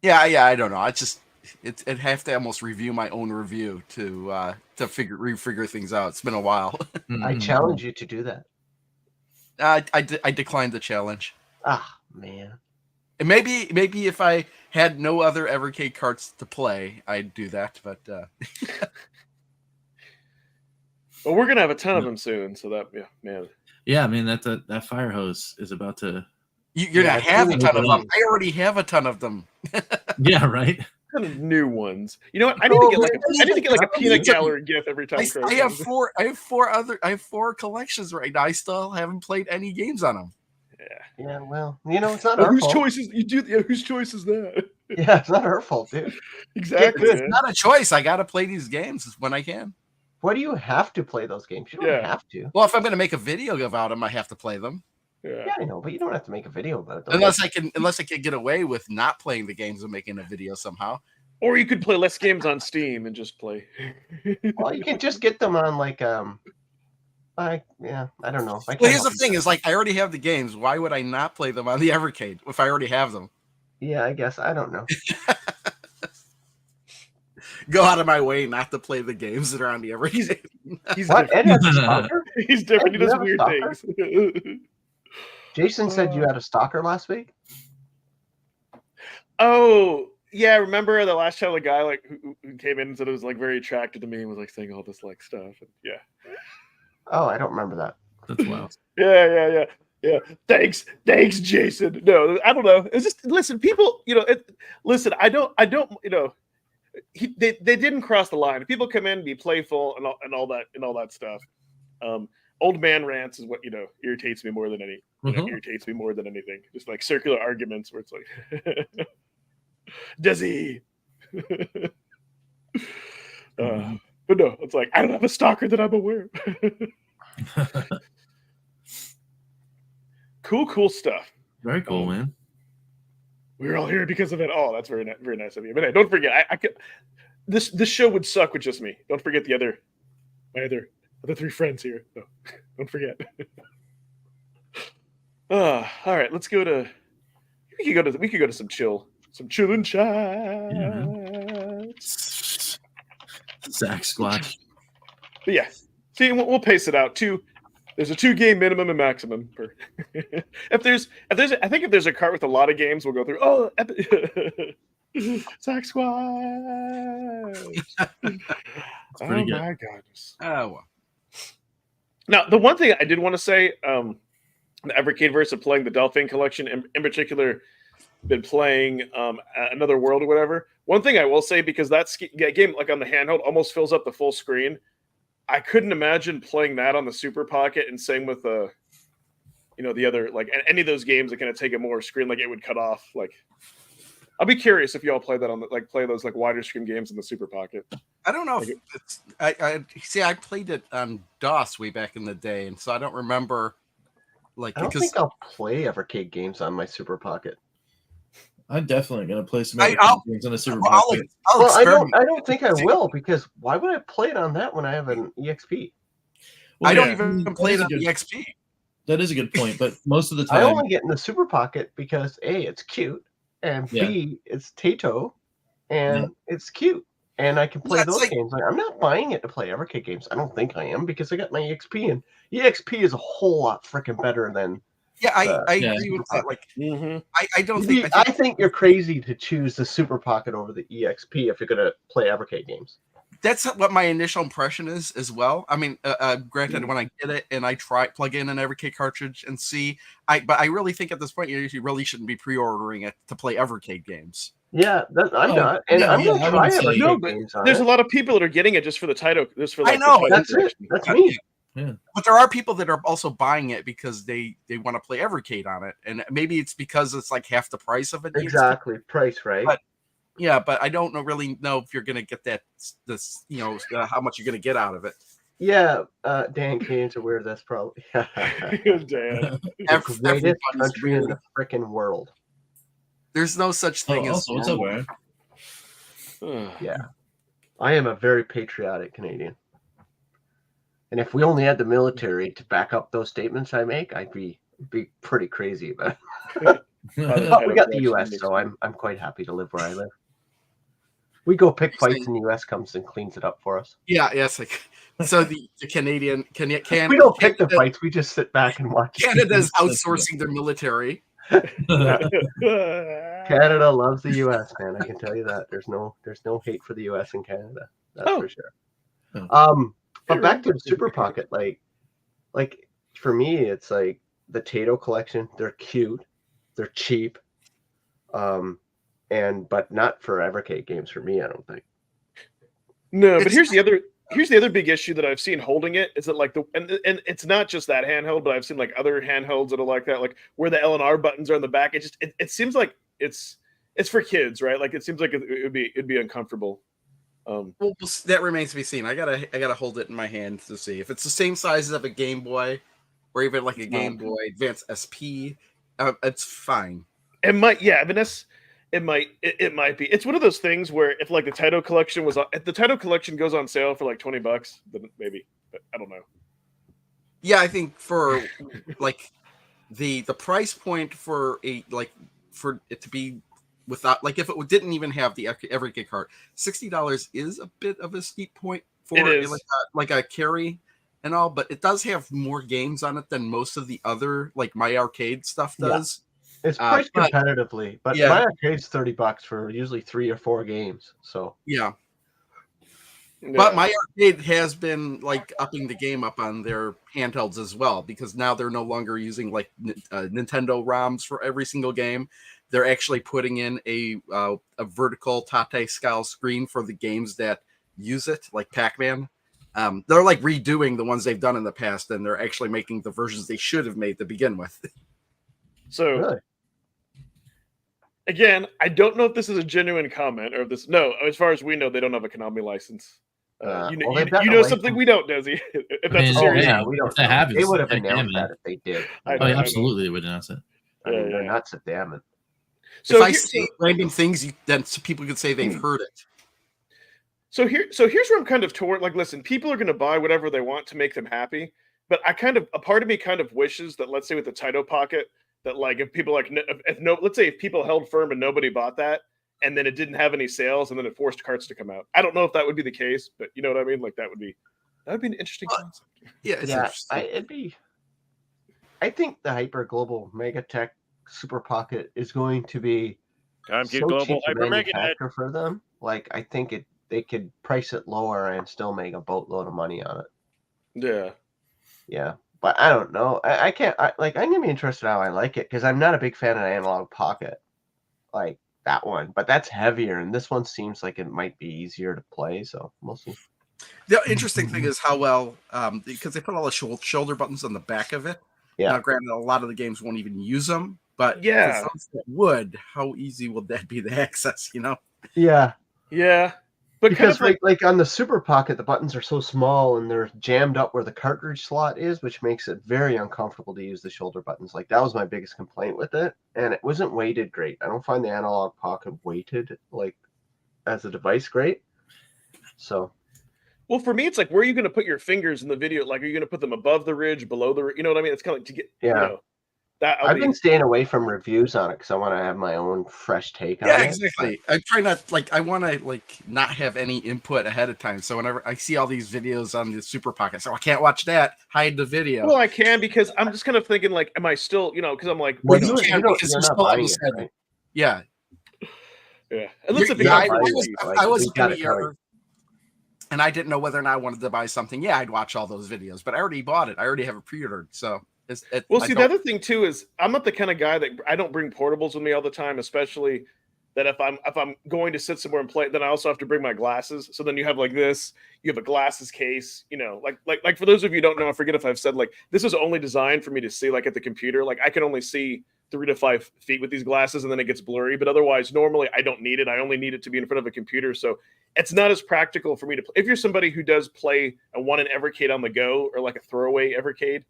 I don't know. I'd have to almost review my own review to refigure things out. It's been a while.
I challenge you to do that.
I declined the challenge.
Ah, man.
And maybe if I had no other Evercade carts to play, I'd do that. But
well, we're gonna have a ton of them soon. So that man.
Yeah, I mean that fire hose is about to.
You're gonna have a ton of them. I already have a ton ton of them.
Yeah, right.
Kind of new ones. You know what? I need to get like a peanut gallery gift every time.
I have four collections right now. I still haven't played any games on them.
Yeah. Well, it's not our
whose
fault.
choice is you do? Yeah, whose choice is that?
Yeah, it's not her fault, dude.
Exactly.
It's not a choice. I got to play these games when I can.
Why do you have to play those games? You don't have to.
Well, if I'm going to make a video about them, I have to play them.
Yeah, I know, but you don't have to make a video about it.
Unless I can get away with not playing the games and making a video somehow.
Or you could play less games on Steam and just play.
Well, you can just get them on like I don't know.
Well, here's the thing: is like I already have the games. Why would I not play them on the Evercade if I already have them?
Yeah, I guess I don't know.
Go out of my way not to play the games that are on the Evercade.
He's
what?
different.
Ed has a stalker?
He's different. He does weird things.
Jason said you had a stalker last week.
Oh yeah, remember the last time the guy like who came in and said it was like very attracted to me and was like saying all this like stuff. And, yeah.
Oh, I don't remember that.
That's wild.
Yeah. Thanks, Jason. No, I don't know. It's just listen, people. Listen. I don't. They didn't cross the line. People come in, be playful, and all that stuff. Old man rants is what irritates me more than irritates me more than anything. Just like circular arguments where it's like, does he? But no, it's like I don't have a stalker that I'm aware of. Cool stuff.
Very cool, man.
We're all here because of it. Oh, that's very nice of you. But hey, don't forget, I could. This show would suck with just me. Don't forget my other 3 friends here. No, don't forget. All right, let's go to. We could go to some chill and chat.
Yeah. Zach Squatch.
But yeah, see, we'll pace it out. There's a 2-game minimum and maximum per. if there's a cart with a lot of games, we'll go through. Oh, Zach Squatch.
Pretty good.
My goodness.
Oh well.
Now, the one thing I did want to say, the Evercade verse of playing the Delphine collection, in particular, been playing Another World or whatever. One thing I will say, because that game, like on the handheld, almost fills up the full screen. I couldn't imagine playing that on the Super Pocket, and same with the other, like any of those games that kind of take a more screen, like it would cut off. Like I'll be curious if y'all play that on the, play those wider screen games in the Super Pocket.
I don't know if it's. I see. I played it on DOS way back in the day, and so I don't remember.
I don't think I'll play Evercade games on my Super Pocket.
I'm definitely gonna play some Evercade games on a Super Pocket.
I don't think I will, because why would I play it on that when I have an EXP?
Well, I don't even play it on EXP.
That is a good point, but most of the time
I only get in the Super Pocket because A, it's cute, and B, it's Taito, and it's cute, and I can play those games. I'm not buying it to play Evercade games. I don't think I am, because I got my EXP, and EXP is a whole lot freaking better than.
Yeah, I agree with that. I
think you're crazy to choose the Super Pocket over the EXP if you're going to play Evercade games.
That's what my initial impression is as well. I mean, granted, when I get it and I plug in an Evercade cartridge and see, but I really think at this point you really shouldn't be pre-ordering it to play Evercade games.
Yeah, I'm not, and I'm going to try Evercade games.
There's a lot of people that are getting it just for the Taito.
I know,
that's it. That's me.
Yeah.
But there are people that are also buying it because they want to play Evercade on it, and maybe it's because it's like half the price of it.
Exactly, price, right?
But I don't really know if you're going to get how much you're going to get out of it.
Yeah, Dan Canadians are aware of this probably.
Dan,
the greatest country in the freaking world.
There's no such thing as.
What's up, man?
Yeah, I am a very patriotic Canadian. And if we only had the military to back up those statements I make, I'd be pretty crazy about it. But we got the U.S., so I'm quite happy to live where I live. We go pick fights, and the U.S. comes and cleans it up for us.
Yeah, yes. So the Canadian we
don't pick the fights; we just sit back and watch.
Canada's outsourcing their military.
Canada loves the U.S., man. I can tell you that. There's no hate for the U.S. in Canada. That's for sure. But back to the Super Pocket, like for me, it's like the Taito collection. They're cute, they're cheap, but not for Evercade games for me. I don't think.
No, but here's the other big issue that I've seen holding it is that and it's not just that handheld, but I've seen other handhelds that are like that, where the L and R buttons are on the back. It seems like it's for kids, right? Like it seems like it'd be uncomfortable.
Well, that remains to be seen. I gotta hold it in my hand to see if it's the same size as a Game Boy, or even like a Game Boy Advance SP. It's fine.
It might, it might be. It's one of those things where if the Taito collection if the Taito collection goes on sale for $20, then maybe. But I don't know.
Yeah, I think for the price point for for it to be. Without if it didn't even have the Evercade cart, $60 is a bit of a steep point for a carry and all, but it does have more games on it than most of the other My Arcade stuff does.
Yeah. It's priced competitively, but My Arcade's $30 for usually 3 or 4 games. So
yeah. But My Arcade has been upping the game up on their handhelds as well, because now they're no longer using Nintendo ROMs for every single game. They're actually putting in a vertical Tate style screen for the games that use it, like Pac-Man. They're redoing the ones they've done in the past, and they're actually making the versions they should have made to begin with.
So, really? Again, I don't know if this is a genuine comment or if this. No, as far as we know, they don't have a Konami license. You know something we don't, Desi. If that's a serious,
we don't. They would have announced that if they did.
Absolutely, they would announce it.
They're nuts if they haven't.
So if I say random things, then people could say they've heard it.
So here's where I'm kind of torn. Listen, people are going to buy whatever they want to make them happy, but a part of me kind of wishes that, let's say with the Taito Pocket, that if people let's say if people held firm and nobody bought that, and then it didn't have any sales, and then it forced carts to come out. I don't know if that would be the case, but you know what I mean. That would be an interesting concept.
Yeah, it's interesting.
I think the Hyper Global Megatech Super Pocket is going to be
so global
cheap to manufacture for them. I think they could price it lower and still make a boatload of money on it. Yeah, but I don't know. I can't. I'm gonna be interested how I like it, because I'm not a big fan of the Analog Pocket, that one. But that's heavier, and this one seems like it might be easier to play. So we'll see.
The interesting thing is how well, because they put all the shoulder buttons on the back of it.
Yeah.
Now, granted, a lot of the games won't even use them. But for those that would, how easy would that be to access?
Yeah.
But
because kind of like on the Super Pocket, the buttons are so small and they're jammed up where the cartridge slot is, which makes it very uncomfortable to use the shoulder buttons. Like that was my biggest complaint with it, and it wasn't weighted great. I don't find the Analog Pocket weighted like as a device great. So,
well, for me, it's like, where are you going to put your fingers in the video? Like, are you going to put them above the ridge, below the? You know what I mean? It's kind of like to get. I've
been staying away from reviews on it because I want to have my own fresh take on it.
Yeah, exactly. I try not I want to not have any input ahead of time. So whenever I see all these videos on the Super Pocket, so I can't watch that. Hide the video.
Well, I can because I'm just kind of thinking like, am I still, because I'm like,
well, you can because you're still on the right? Yeah.
Yeah.
I was a year, and I didn't know whether or not I wanted to buy something. Yeah, I'd watch all those videos, but I already bought it. I already have it pre-ordered, so.
The other thing too is I'm not the kind of guy that I don't bring portables with me all the time, especially that if I'm going to sit somewhere and play, then I also have to bring my glasses. So then you have like this, you have a glasses case, like for those of you who don't know, I forget if I've said like this is only designed for me to see like at the computer. Like I can only see 3 to 5 feet with these glasses and then it gets blurry. But otherwise, normally I don't need it. I only need it to be in front of a computer. So it's not as practical for me to play. If you're somebody who does play and want an Evercade on the go or like a throwaway Evercade,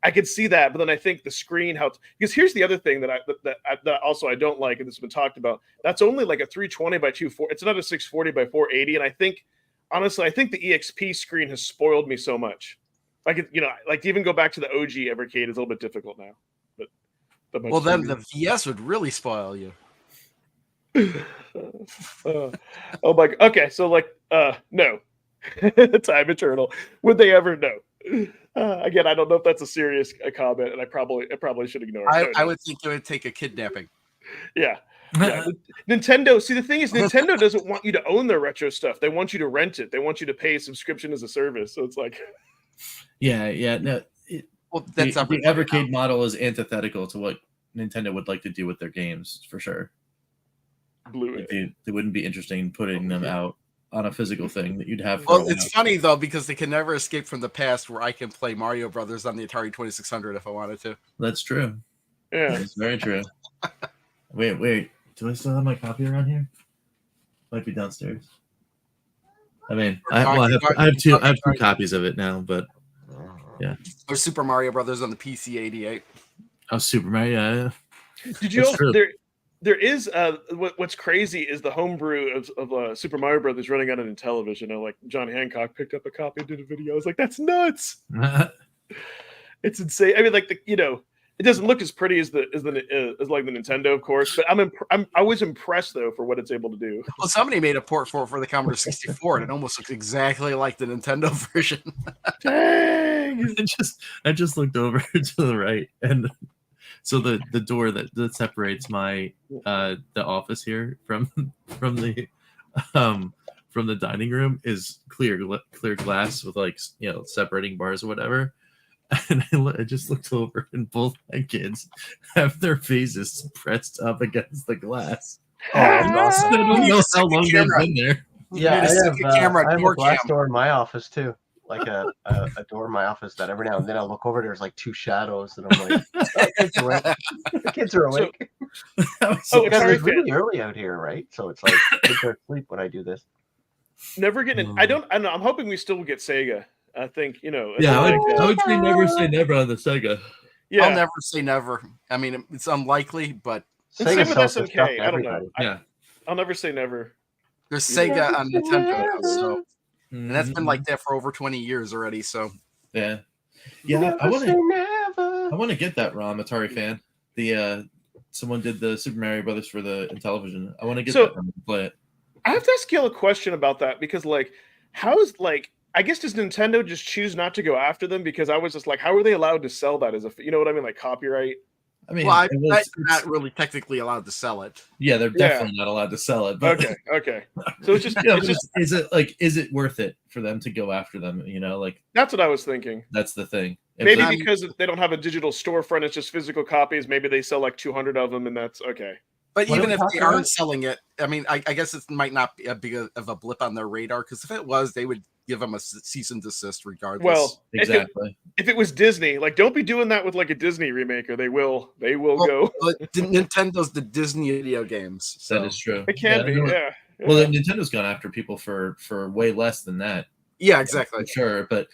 I could see that, but then I think the screen, because here's the other thing that also I don't like, and this has been talked about. That's only like a 320 by 240. It's not a 640 by 480, and I think honestly, the EXP screen has spoiled me so much. Like to even go back to the OG Evercade is a little bit difficult now. But
then the VS would really spoil you.
Oh my. Okay, so no, Time Eternal. Would they ever know? Again, I don't know if that's a serious comment, and I probably should ignore it.
I would think it would take a kidnapping.
Yeah. Nintendo. See, the thing is, Nintendo doesn't want you to own their retro stuff. They want you to rent it. They want you to pay a subscription as a service. So it's like,
yeah. No, the Evercade model is antithetical to what Nintendo would like to do with their games for sure. They wouldn't be interested in putting them out on a physical thing that you'd have.
Well, it's funny though because they can never escape from the past where I can play Mario Brothers on the Atari 2600 if I wanted to.
That's true.
Yeah,
that's very true. Wait. Do I still have my copy around here? Might be downstairs. I mean, I have two copies of it now, but yeah.
There's Super Mario Brothers on the PC 88.
Oh, Super Mario. Yeah.
Did you also there is what's crazy is the homebrew of Super Mario Brothers running on a television. Like John Hancock picked up a copy and did a video. I was like, that's nuts. It's insane. I mean, it doesn't look as pretty as like the Nintendo, of course, but I was impressed though for what it's able to do.
Well, somebody made a port for the Commodore 64, and it almost looks exactly like the Nintendo version.
Dang!
I just looked over to the right, and so the door that separates my the office here from the dining room is clear glass with separating bars or whatever. And I just looked over, and both my kids have their faces pressed up against the glass.
Oh, that's awesome.
I don't know how long they've been there.
Yeah, I have a glass door in my office too. Like a door in my office that every now and then I look over, there's like 2 shadows, and I'm like, the kids are awake. Because it's really early out here, right? So it's like kids are asleep when I do this.
Never getting. I don't know. I'm hoping we still get Sega. I think
Yeah, I would say never say never on the Sega.
Yeah,
I'll never say never. I mean, it's unlikely, but
same with SNK. I don't know.
Yeah,
I'll never say never.
There's Sega on Nintendo, so and that's been like that for over 20 years already. So
yeah. I want to get that ROM, Atari fan. Someone did the Super Mario Brothers for the Intellivision. I want to get that ROM and play it.
I have to ask you a question about that because I guess does Nintendo just choose not to go after them? Because I was just like, how are they allowed to sell that as you know what I mean? Like copyright?
I mean,
they're not really technically allowed to sell it.
Yeah, they're definitely not allowed to sell it. But
okay. So it's just,
is it worth it for them to go after them?
That's what I was thinking.
That's the thing.
Maybe because they don't have a digital storefront, it's just physical copies. Maybe they sell like 200 of them, and that's okay.
But even if they aren't selling it, I mean, I guess it might not be a big of a blip on their radar, because if it was, they would give them a cease and desist regardless.
Well,
exactly.
If it was Disney, like, don't be doing that with like a Disney remake, or they will go.
Nintendo's the Disney video games. So.
That is true.
It can be, yeah.
Well, then Nintendo's gone after people for way less than that.
Yeah, exactly.
For sure, but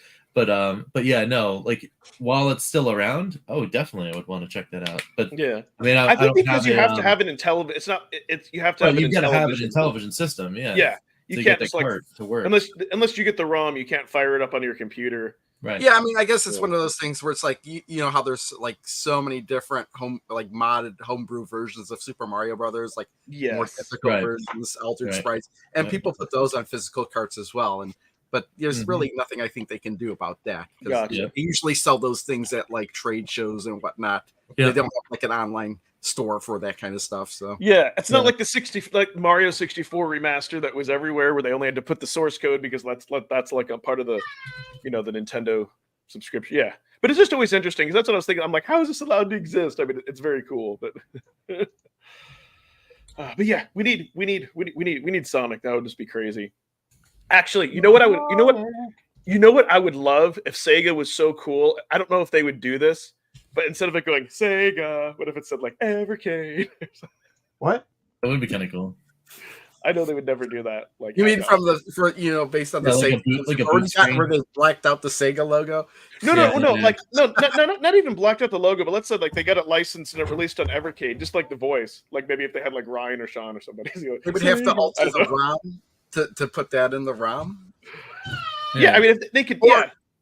yeah, no, like while it's still around, definitely I would want to check that out. But
yeah,
I mean,
I think because you have to have it in television. It's not. It's you have to.
You got to have it in television system. Yeah.
Yeah. You can't just like
to work
unless you get the ROM, you can't fire it up on your computer.
Right.
Yeah, I mean, I guess it's one of those things where it's like you know how there's like so many different modded homebrew versions of Super Mario Brothers, like more difficult versions, altered sprites, and people put those on physical carts as well. But there's really nothing I think they can do about that.
Gotcha.
They usually sell those things at like trade shows and whatnot. Yeah. They don't have like an online store for that kind of stuff. So
it's not like the Mario 64 remaster that was everywhere, where they only had to put the source code because that's like a part of the the Nintendo subscription. Yeah, but it's just always interesting because that's what I was thinking. I'm like, how is this allowed to exist? I mean, it's very cool, but yeah, we need Sonic. That would just be crazy. Actually, you know what I would love if Sega was so cool. I don't know if they would do this, but instead of it going Sega, what if it said like Evercade?
What?
That would be kind of cool.
I know they would never do that. Like,
you mean based on the Sega, where they blacked out the Sega logo?
No, not even blacked out the logo. But let's say like they got it licensed and it released on Evercade, just like the voice. Like maybe if they had like Ryan or Sean or somebody,
they would have to alter the ROM to put that in the ROM.
Yeah, I mean if they could,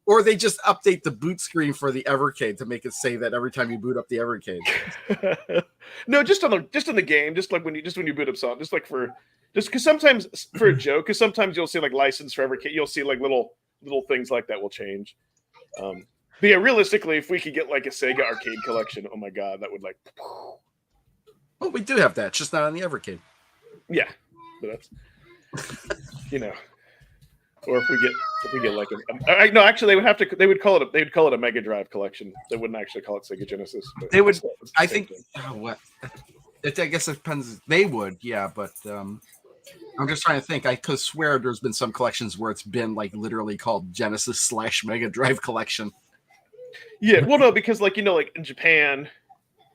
or they just update the boot screen for the Evercade to make it say that every time you boot up the Evercade.
No, just on the game, just when you boot up Sonic, just because sometimes for a joke, because sometimes you'll see like license for Evercade, you'll see like little things like that will change. But yeah, realistically, if we could get like a Sega arcade collection, oh my god, that would like.
Well, we do have that, it's just not on the Evercade.
Yeah, but that's or if we get like no, actually they would call it a Mega Drive collection. They wouldn't actually call it Sega Genesis.
They would. I think. What? I guess it depends. They would, yeah, but I'm just trying to think. I could swear there's been some collections where it's been like literally called Genesis / Mega Drive collection.
Yeah, well, no, because like like in Japan.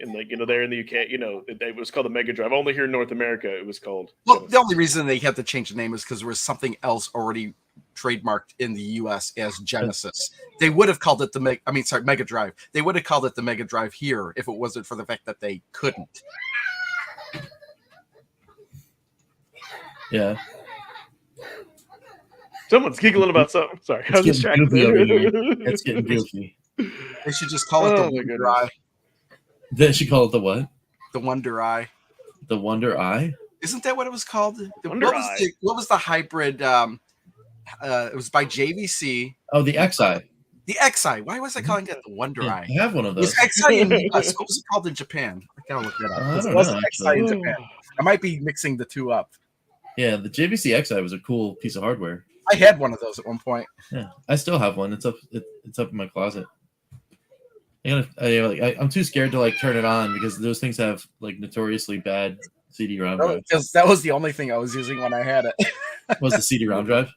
And like there in the UK, it was called the Mega Drive. Only here in North America, it was called.
Well, the only reason they had to change the name is because there was something else already trademarked in the US as Genesis. They would have called it Mega Drive. They would have called it the Mega Drive here if it wasn't for the fact that they couldn't.
Yeah.
Someone's giggling about something. Sorry, I was distracted.
It's getting goofy.
They should just call it the Wonder Eye.
They should call it the what?
The Wonder Eye.
The Wonder Eye?
Isn't that what it was called?
What
was the hybrid? It was by JVC.
Oh, the XI.
The XI. Why was I calling it the Wonder Eye?
I have one of those.
It was XI in the US. What was it called in Japan? I gotta look that up. It wasn't XI in Japan. I might be mixing the two up.
Yeah, the JVC XI was a cool piece of hardware.
I had one of those at one point.
Yeah, I still have one. It's up in my closet. I'm too scared to like turn it on because those things have like notoriously bad CD-ROM drives.
Because that was the only thing I was using when I had it.
Was the CD-ROM drive?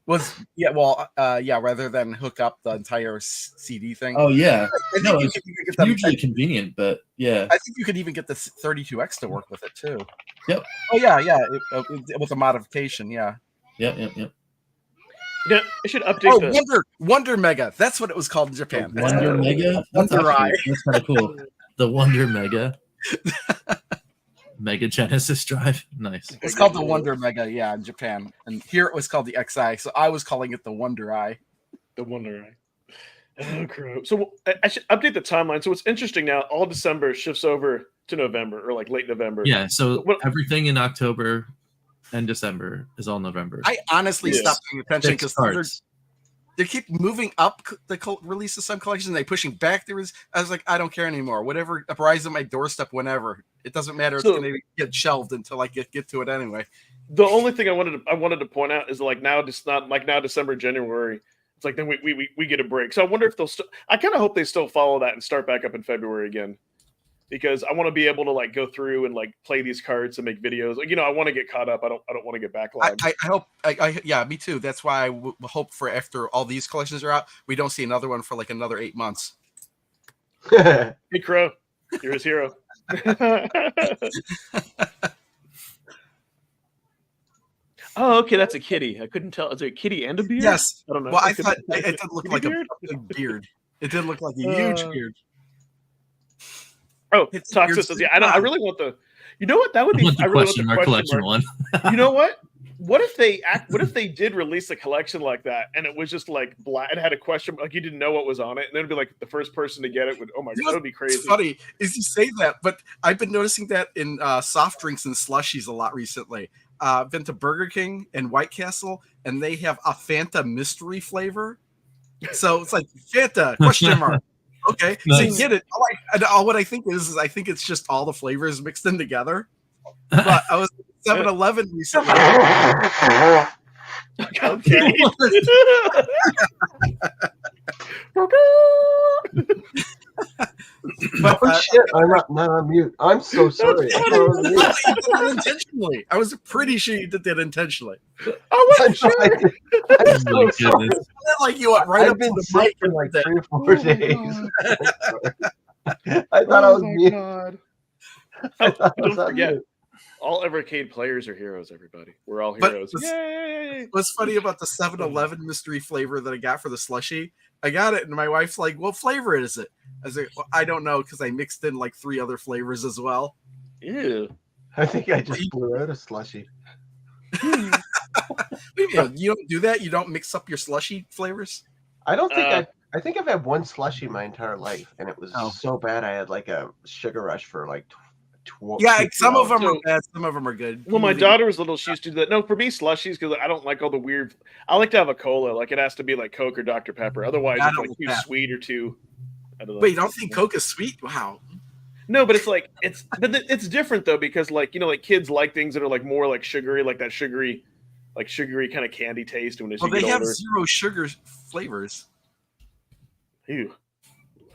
Rather than hook up the entire CD thing.
Oh yeah, it's hugely convenient, but yeah.
I think you could even get the 32X to work with it too.
Yep.
Oh yeah, with a modification, yeah.
Yep.
Yeah, I should update
Wonder Mega. That's what it was called in Japan.
Wonder Mega?
Wonder Eye.
That's kind of cool. The Wonder Mega. Mega Genesis drive. Nice.
It's called the Wonder Mega, yeah, in Japan. And here it was called the XI. So I was calling it the Wonder Eye.
The Wonder Eye. Oh, crap. So I should update the timeline. So what's interesting now, all December shifts over to November or like late November.
Yeah, so everything in October and December is all November.
I honestly stopped paying attention because they keep moving up the release of some collections. They pushing back. I was like, I don't care anymore. Whatever arrives at my doorstep, whenever, it doesn't matter. It's going to get shelved until I get to it anyway.
The only thing I wanted to point out is like now, just not like now December, January. It's like then we get a break. So I wonder if they'll. I kind of hope they still follow that and start back up in February again. because I want to be able to like go through and like play these cards and make videos. Like, I want to get caught up. I don't want to get backlogged.
I hope. Yeah, me too. That's why I hope for after all these collections are out, we don't see another one for like another 8 months.
Hey Crow, you're his hero. Oh, okay, that's a kitty. I couldn't tell. Is it a kitty and a beard?
Yes.
I don't know.
Well, I thought it did look like a big beard. It did look like a huge beard.
Oh, Toxis says, yeah, I really want the. You know what? That would be.
I really want the collection one.
You know what? What if they did release a collection like that, and it was just like black? It had a question, like you didn't know what was on it, and then it'd be like the first person to get it would. Oh my god, that would be crazy.
It's funny is you say that, but I've been noticing that in soft drinks and slushies a lot recently. I've been to Burger King and White Castle, and they have a Fanta mystery flavor. So it's like Fanta question mark. Okay, nice. So you get it. All what I think is I think it's just all the flavors mixed in together. But I was at 7-Eleven recently.
Okay.
But shit, I'm not on mute. I'm so sorry.
Intentionally. I was pretty sure you did that intentionally.
Oh, I'm sure.
I'm so sorry.
Like you went right
I've
up
been
to the mic
for like 3 or 4 days. I thought I was mute.
Don't forget. All Evercade players are heroes, everybody. We're all heroes. Yay!
What's funny about the 7-Eleven mystery flavor that I got for the slushie? I got it, and my wife's like, what flavor is it? I was like, well, I don't know, because I mixed in like 3 other flavors as well.
Ew.
I think I just blew out a slushie.
You don't do that? You don't mix up your slushie flavors?
I don't think I think I've had one slushie my entire life, and it was so bad I had like a sugar rush for like 12.
Yeah, some of them are bad, some of them are good.
Well, my daughter was little. She used to do that. No, for me, slushies, because I don't like all the weird. I like to have a cola. Like it has to be like Coke or Dr. Pepper. Otherwise, it's like too sweet or too. I don't know.
Wait, you don't think Coke is sweet? Wow.
No, but it's like it's different though, because like like kids like things that are like more like sugary, like that sugary kind of candy taste when
they have 0 sugar flavors.
Ew.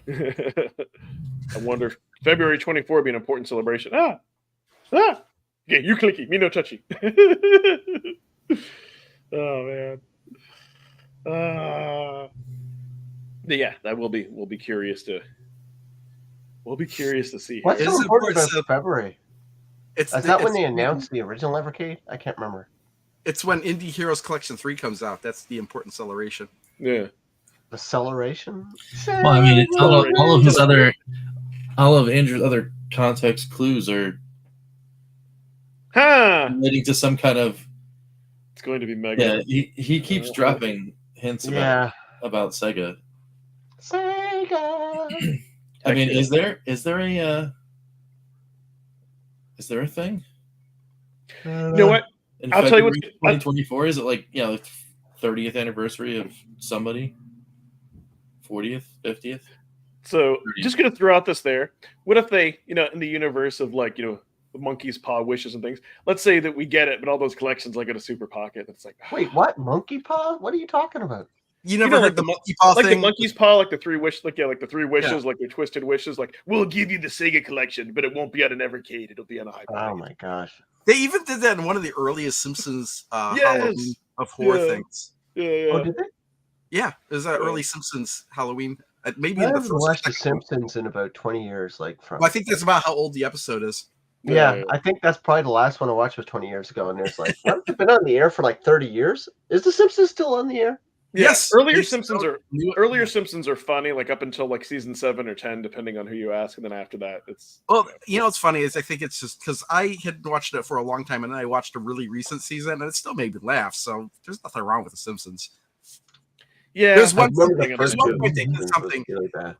I wonder if February 24 be an important celebration. Yeah, you clicky, me no touchy. Oh man. Yeah, that we'll be curious to. We'll be curious to see.
What's so important about February? Is that when they announced the original Evercade? I can't remember.
It's when Indie Heroes Collection 3 comes out. That's the important celebration.
Yeah.
Acceleration?
Well, I mean, all of Andrew's other context clues are relating to some kind of.
It's going to be mega.
Yeah, he keeps dropping hints about Sega.
Sega.
I mean, is there a thing?
You know what? I'll tell you what.
2024 is it like 30th anniversary of somebody? 40th, 50th.
So 30th. Just gonna throw out this there. What if they, in the universe of like, the monkey's paw wishes and things, let's say that we get it, but all those collections like in a super pocket. It's like,
wait, what? Monkey paw? What are you talking about?
You never heard the monkey paw thing?
Like the monkey's paw, like the 3 wish, like the 3 wishes, like the twisted wishes. Like we'll give you the Sega collection, but it won't be on an Evercade. It'll be on a high.
Oh my gosh!
They even did that in one of the earliest Simpsons Halloween of horror things.
Yeah.
Oh, did they?
Yeah, it was that early Simpsons Halloween. Maybe
I
in the
haven't
first.
Watched The Simpsons in about 20 years. Well,
I think that's about how old the episode is.
Yeah, I think that's probably the last one I watched was 20 years ago, and there's like, it's been on the air for like 30 years. Is The Simpsons still on the air?
Yes.
Earlier Simpsons are funny, like up until like season 7 or 10, depending on who you ask, and then after that, it's.
Well, what's funny is I think it's just because I had watched it for a long time, and then I watched a really recent season, and it still made me laugh. So there's nothing wrong with The Simpsons.
Yeah,
there's one point they did something.
Really bad.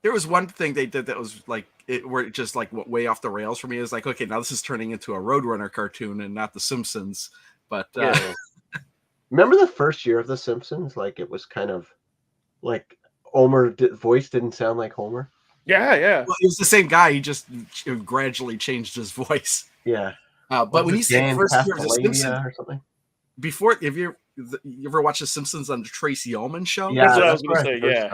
There was one thing they did that was like where it just like went way off the rails for me. Is like, okay, now this is turning into a Roadrunner cartoon and not The Simpsons. But
remember the first year of The Simpsons? Like it was kind of like Homer voice didn't sound like Homer.
Yeah.
Well, it was the same guy. He just gradually changed his voice.
Yeah.
But when you say first year of The Simpsons
or something,
before, if you ever watch The Simpsons on the Tracy Ullman show?
Yeah, that's what I was going to say.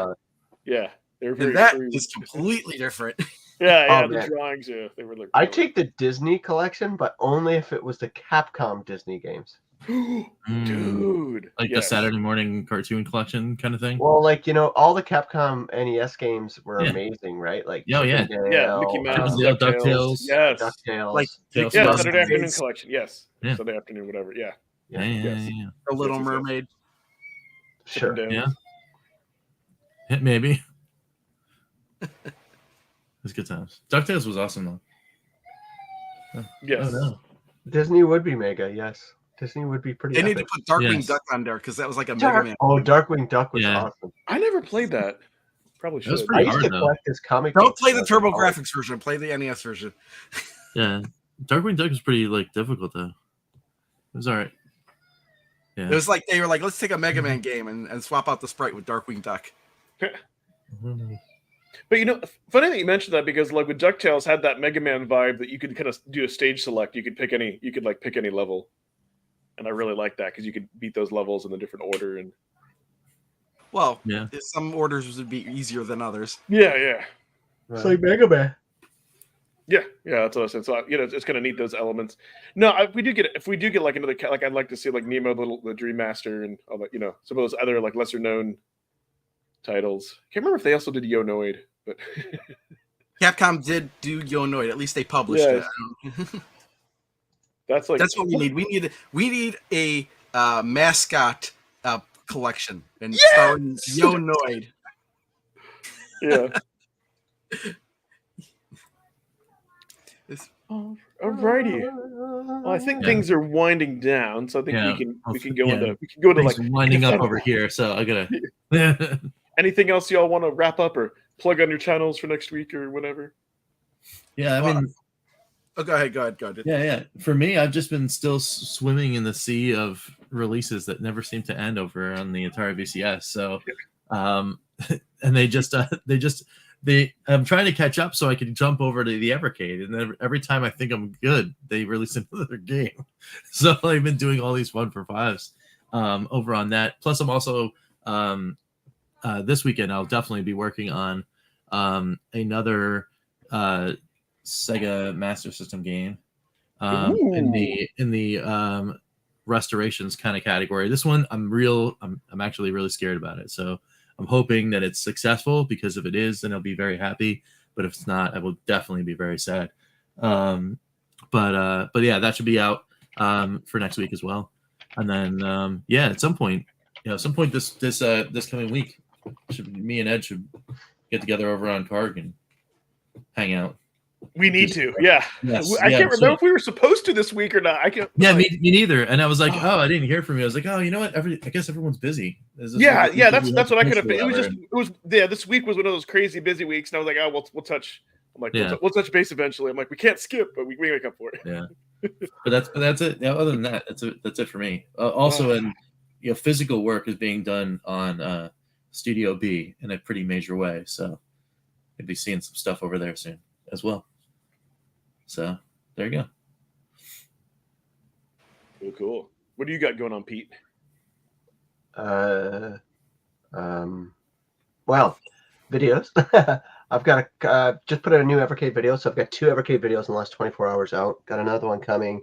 Yeah. They're very
and that is completely different.
Yeah,
Oh,
the
man.
drawings, yeah, they were like.
I take the Disney collection, but only if it was the Capcom Disney games.
Dude,
like the Saturday morning cartoon collection kind of thing.
Well, like all the Capcom NES games were amazing, right? Like
yeah,
Mickey Mouse,
DuckTales,
yes,
DuckTales,
like
Saturday afternoon collection, yes, Sunday afternoon, whatever,
yeah.
The Little Mermaid,
sure,
yeah, maybe. It's good times. DuckTales was awesome though.
Yes.
Oh, no.
Disney would be mega. Yes, Disney would be pretty.
They
epic.
need to put Darkwing Duck on there because that was like a Mega Man.
Oh, Darkwing Duck was awesome.
I never played that. Probably should.
Pretty
I used to collect this comic.
Don't play the TurboGrafx version. Play the NES version.
Yeah, Darkwing Duck was pretty difficult though. It was all right. Yeah.
It was like they were like, let's take a Mega Man game and swap out the sprite with Darkwing Duck.
But funny that you mentioned that because like with DuckTales had that Mega Man vibe that you could kind of do a stage select. You could pick any level, and I really like that because you could beat those levels in a different order. And
well, some orders would be easier than others.
Yeah.
Right. It's like Mega Man.
Yeah, that's what I said. So it's kind of neat those elements. No, if we do get like another like I'd like to see like Nemo the Dream Master and all that. Some of those other like lesser known titles. Can't remember if they also did Yo-Noid, but
Capcom did do Yo-Noid. At least they published it.
That's
what we need. We need a mascot collection and starring Yo-Noid.
Yeah. Alrighty. Well, I think things are winding down, so I think we can go into like
winding up over here. So I gotta.
Anything else y'all want to wrap up or plug on your channels for next week or whatever?
Yeah, I mean.
Go ahead.
Yeah. For me, I've just been still swimming in the sea of releases that never seem to end over on the entire VCS. So, and I'm trying to catch up so I can jump over to the Evercade, and then every time I think I'm good, they release another game. So I've been doing all these 1-for-5s over on that. Plus, I'm also this weekend I'll definitely be working on another Sega Master System game in the restorations kind of category. This one I'm actually really scared about it. So I'm hoping that it's successful, because if it is, then I'll be very happy. But if it's not, I will definitely be very sad. But yeah, that should be out for next week as well. And then at some point this coming week, me and Ed should get together over on Karg and hang out.
We need to, yeah. Yes, I can't remember if we were supposed to this week or not. I can't.
Yeah, me neither. And I was like, I didn't hear from you. I was like, you know what? I guess everyone's busy.
That's what I could have been. This week was one of those crazy busy weeks, and I was like, we'll touch. I'm like, we'll touch base eventually. I'm like, we can't skip, but we make up for it.
Yeah, but that's it. Yeah, other than that, that's it for me. Also, physical work is being done on Studio B in a pretty major way, so you'll be seeing some stuff over there soon as well. So there you
go. Cool. What do you got going on, Pete?
Well, videos. I've got just put out a new Evercade video, so I've got 2 Evercade videos in the last 24 hours out. Got another one coming.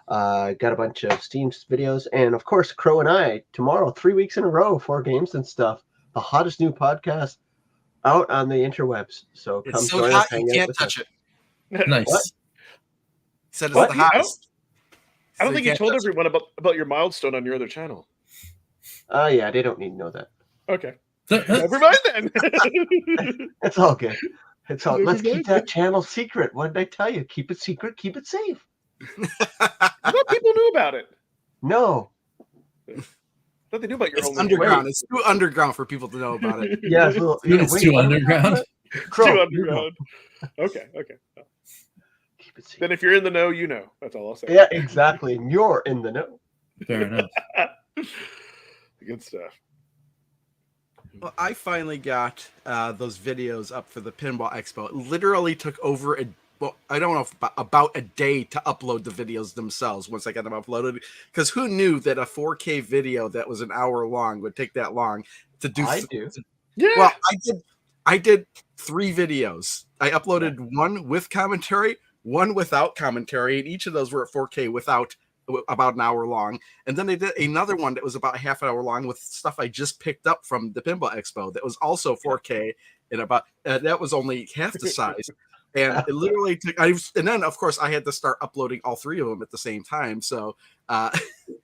Got a bunch of Steam videos, and of course, Crow and I tomorrow, 3 weeks in a row, 4 games and stuff. The hottest new podcast out on the interwebs. So come join us.
You can't touch it.
Nice.
What?
Said it's the hottest.
I don't think you told everyone about your milestone on your other channel.
Yeah, they don't need to know that.
Okay. Never mind then.
It's all good. Let's keep that channel secret. What did I tell you? Keep it secret, keep it safe.
I thought people knew about it.
No.
I thought they knew about your
It's underground. It's too underground for people to know about it.
Yeah,
it's too underground.
Too underground. Okay. Then if you're in the know, you know. That's all I'll say.
Yeah, exactly. You're in the know.
Fair enough.
Good stuff.
Well, I finally got those videos up for the Pinball Expo. It literally took over I don't know, about a day to upload the videos themselves once I got them uploaded. Because who knew that a 4K video that was an hour long would take that long to do?
I do.
Yeah.
Well, I did. I did 3 videos. I uploaded one with commentary, one without commentary, and each of those were at 4K without about an hour long. And then they did another one that was about half an hour long with stuff I just picked up from the Pinball Expo that was also 4K and about that was only half the size. And it literally took. And then of course I had to start uploading all 3 of them at the same time. So,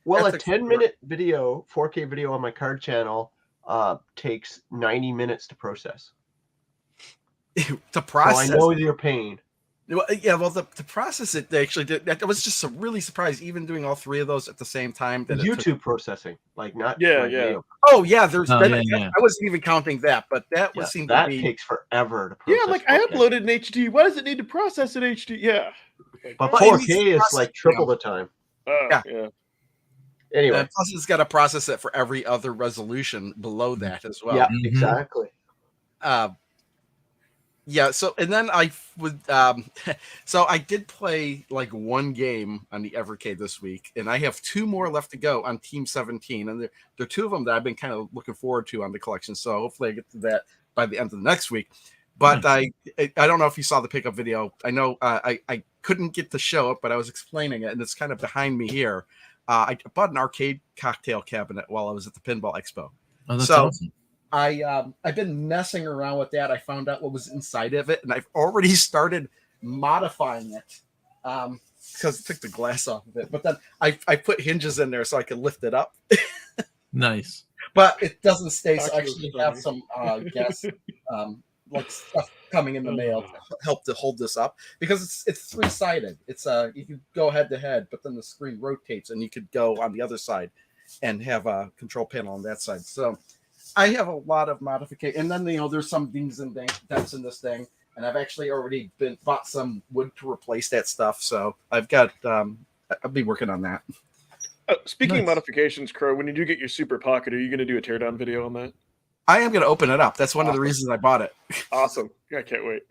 well, a 10-minute video, 4K video on my card channel, takes 90 minutes to process.
To process,
so I know your pain.
Yeah, well, to process it, they actually did. I was just really surprised, even doing all 3 of those at the same time. That
YouTube processing, like not
video. Oh yeah, there's. I wasn't even counting that, but that was seemed
that
to be
takes forever to process.
Yeah, like 4K. I uploaded in HD. Why does it need to process in HD? Yeah,
but 4K is like triple the time.
Yeah.
Anyway,
and plus it's got to process it for every other resolution below that as well.
Yeah, exactly.
Yeah, so and then I would so I did play like 1 game on the Evercade this week, and I have 2 more left to go on Team 17, and there are 2 of them that I've been kind of looking forward to on the collection. So hopefully I get to that by the end of the next week. But I don't know if you saw the pickup video. I know I couldn't get to show it, but I was explaining it, and it's kind of behind me here. I bought an arcade cocktail cabinet while I was at the Pinball Expo.
Oh, that's awesome.
I've been messing around with that. I found out what was inside of it, and I've already started modifying it because I took the glass off of it. But then I put hinges in there so I could lift it up.
Nice.
But it doesn't stay. So I actually have some gas like stuff coming in the mail to help to hold this up because it's 3-sided. It's you can go head to head, but then the screen rotates, and you could go on the other side and have a control panel on that side. So I have a lot of modification, and then there's some dings and dents in this thing, and I've actually already bought some wood to replace that stuff. So I've got I'll be working on that.
Speaking of modifications, Crow, when you do get your Super Pocket, are you going to do a teardown video on that?
I am going to open it up. That's one of the reasons I bought it.
Awesome! I can't wait.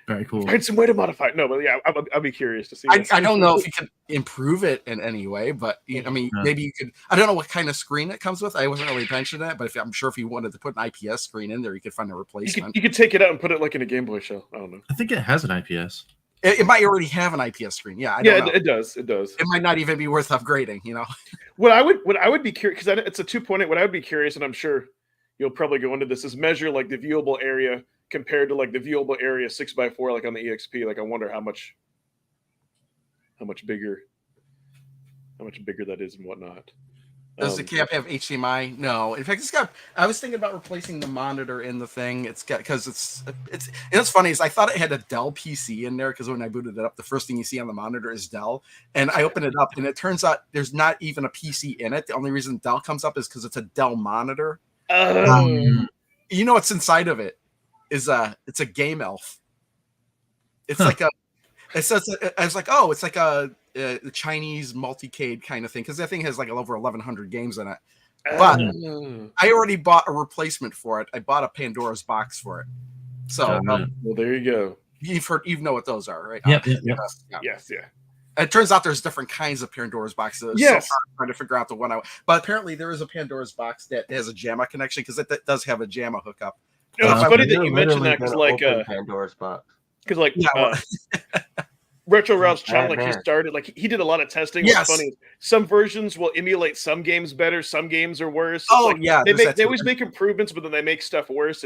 Very cool.
Find some way to modify it. No, but yeah, I'll be curious to see.
I don't know if you can improve it in any way, but I mean, maybe you could. I don't know what kind of screen it comes with. I wasn't really mentioning that, but I'm sure if you wanted to put an IPS screen in there, you could find a replacement.
You could take it out and put it like in a Game Boy shell. I don't know.
I think it has an IPS.
It might already have an IPS screen. Yeah,
it does. It does.
It might not even be worth upgrading.
What I would be curious, because it's a 2.8. What I would be curious, and I'm sure you'll probably go into this, is measure like the viewable area compared to like the viewable area 6x4, like on the EXP. Like I wonder how much bigger that is and whatnot.
Does the cap have HDMI? No. In fact, it's got. I was thinking about replacing the monitor in the thing. It's got because it's. And what's funny is I thought it had a Dell PC in there because when I booted it up, the first thing you see on the monitor is Dell, and I opened it up and it turns out there's not even a PC in it. The only reason Dell comes up is because it's a Dell monitor. You know what's inside of it is it's a Game Elf. It's like a. I was like, oh, it's like a Chinese multicade kind of thing because that thing has like over 1,100 games in it. But I already bought a replacement for it. I bought a Pandora's box for it. So
well, there you go.
You know what those are, right?
Yep.
Yes.
It turns out there's different kinds of Pandora's boxes.
Yes.
So I'm trying to figure out the one but apparently there is a Pandora's box that has a JAMA connection because it does have a JAMA hookup.
No, it's funny that you mentioned that because like
Pandora's box.
Because like Retro Ralph's channel, like he started, like he did a lot of testing.
Yes.
What's funny, some versions will emulate some games better, some games are worse. They always make improvements, but then they make stuff worse.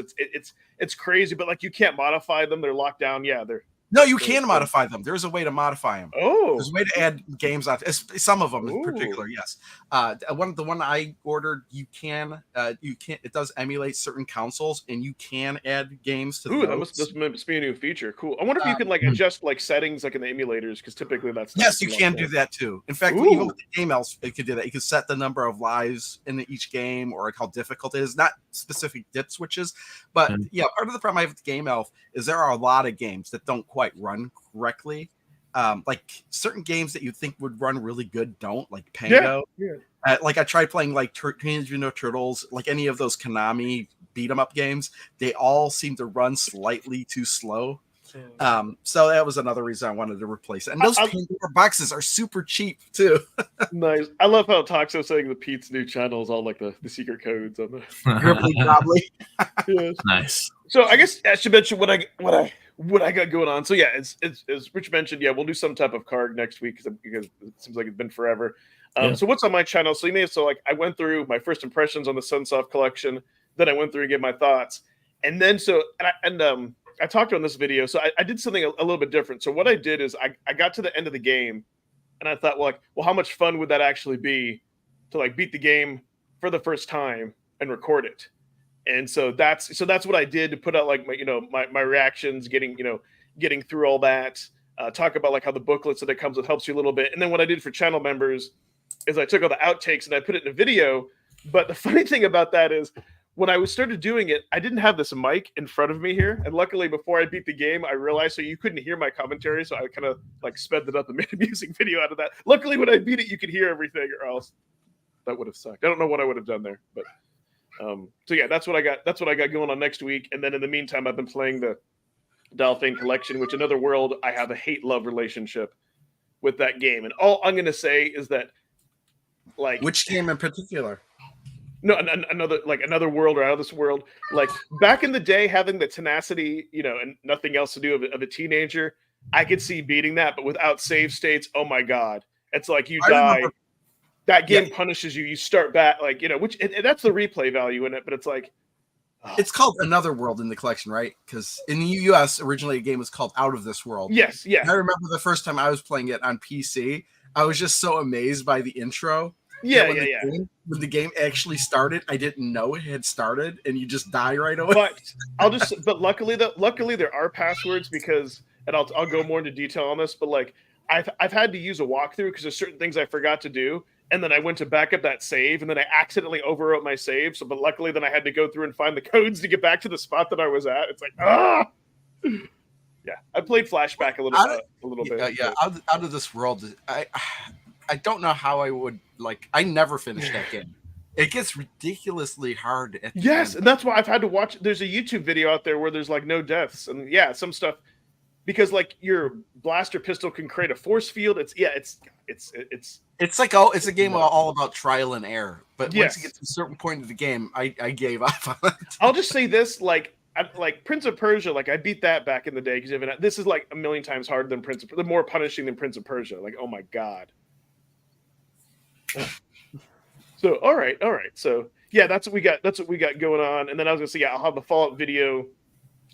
It's crazy, but like you can't modify them; they're locked down. Yeah,
No, you can modify them. There's a way to modify them.
Oh,
there's a way to add games on. Some of them in particular, yes. The one I ordered, you can. It does emulate certain consoles, and you can add games to.
That must be a new feature. Cool. I wonder if you can like adjust like settings like in the emulators because typically that's.
Yes, you can do that too. In fact, even with the game else, it could do that. You could set the number of lives in each game or how difficult it is. Not specific dip switches, but yeah, part of the problem I have with the Game Elf is there are a lot of games that don't quite run correctly. Like certain games that you think would run really good don't, like Pango. Like I tried playing like Teenage Mutant Ninja Turtles, like any of those Konami beat 'em up games. They all seem to run slightly too slow. So that was another reason I wanted to replace it. And those Pandora boxes are super cheap too.
Nice. I love how Toxo saying the Pete's new channel is all like the secret codes on the
probably.
Yes.
Nice.
So I guess I should mention what I got going on. So yeah, it's as Rich mentioned, yeah, we'll do some type of card next week because it seems like it's been forever. So what's on my channel? So I went through my first impressions on the Sunsoft collection. Then I went through and gave my thoughts, and then I talked on this video. So I did something a little bit different. So what I did is I got to the end of the game, and I thought, well, how much fun would that actually be to like beat the game for the first time and record it? And so that's what I did to put out like my reactions, getting through all that, talk about like how the booklets that it comes with helps you a little bit. And then what I did for channel members is I took all the outtakes and I put it in a video. But the funny thing about that is when I started doing it, I didn't have this mic in front of me here. And luckily before I beat the game, I realized so you couldn't hear my commentary. So I kind of like sped it up and made a music video out of that. Luckily when I beat it, you could hear everything, or else that would have sucked. I don't know what I would have done there, but so yeah, that's what I got going on next week. And then in the meantime, I've been playing the Dolphin Collection, which Another World, I have a hate-love relationship with that game. And all I'm going to say is that, like,
which game in particular?
No, Another World or Out of This World. Like back in the day, having the tenacity, and nothing else to do of a teenager, I could see beating that. But without save states, oh my god, it's like you die. That game punishes you. You start back, like, which and that's the replay value in it. But it's like,
it's called Another World in the collection, right? Because in the US, originally a game was called Out of This World.
Yes, yeah.
I remember the first time I was playing it on PC, I was just so amazed by the intro.
Yeah,
When the game actually started, I didn't know it had started, and you just die right away.
But luckily there are passwords because, and I'll go more into detail on this. But like I've had to use a walkthrough because there's certain things I forgot to do. And then I went to back up that save, and then I accidentally overwrote my save. So, but luckily, then I had to go through and find the codes to get back to the spot that I was at. It's like, yeah. I played Flashback a little bit.
Yeah. Out of This World, I don't know how I would like. I never finished that game. It gets ridiculously hard. At the end.
And that's why I've had to watch. There's a YouTube video out there where there's like no deaths, and some stuff. Because like your blaster pistol can create a force field. It's
a game all about trial and error. But once you get to a certain point of the game, I gave up on it.
I'll just say this: like Prince of Persia, like I beat that back in the day because this is like a million times harder than the more punishing than Prince of Persia. Like, oh my god. So all right. So yeah, that's what we got. That's what we got going on. And then I was gonna say, I'll have the follow-up video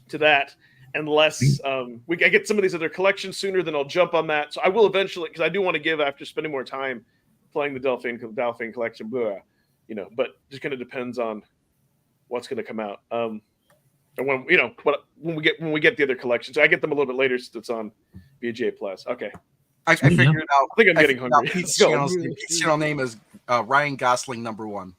to that. Unless I get some of these other collections sooner, then I'll jump on that. So I will eventually, because I do want to give after spending more time playing the Dolphin collection, but just kind of depends on what's going to come out. And when we get the other collections, I get them a little bit later since it's on BJ Plus. Okay,
I figured it out.
I think I'm getting hungry.
Pete's channel name is Ryan Gosling #1.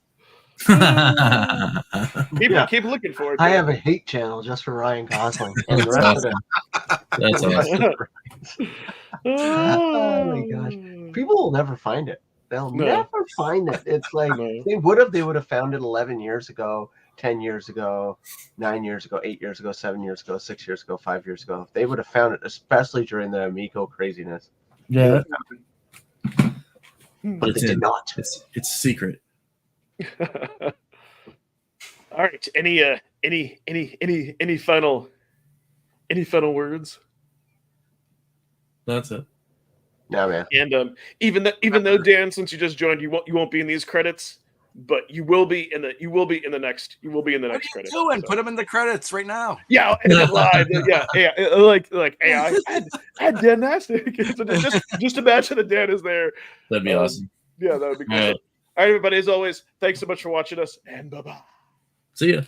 People keep looking for it.
I have a hate channel just for Ryan Gosling and the rest of them.
That's awesome.
Oh my gosh. People will never find it. They'll never find it. It's like they would have found it 11 years ago, 10 years ago, 9 years ago, 8 years ago, 7 years ago, 6 years ago, 5 years ago. They would have found it, especially during the Amico craziness.
Yeah.
But they did not.
It's secret.
All right. Any final words?
That's it.
No, man.
And even though Dan, since you just joined, you won't be in these credits, but you will be in the next credits.
What are you doing? So. Put them in the credits right now.
Yeah, I'll edit it live. Like hey, I had Dan Nastic. So just imagine that Dan is there.
That'd be awesome.
Yeah, that would be cool. All right, everybody, as always, thanks so much for watching us, and bye-bye.
See ya.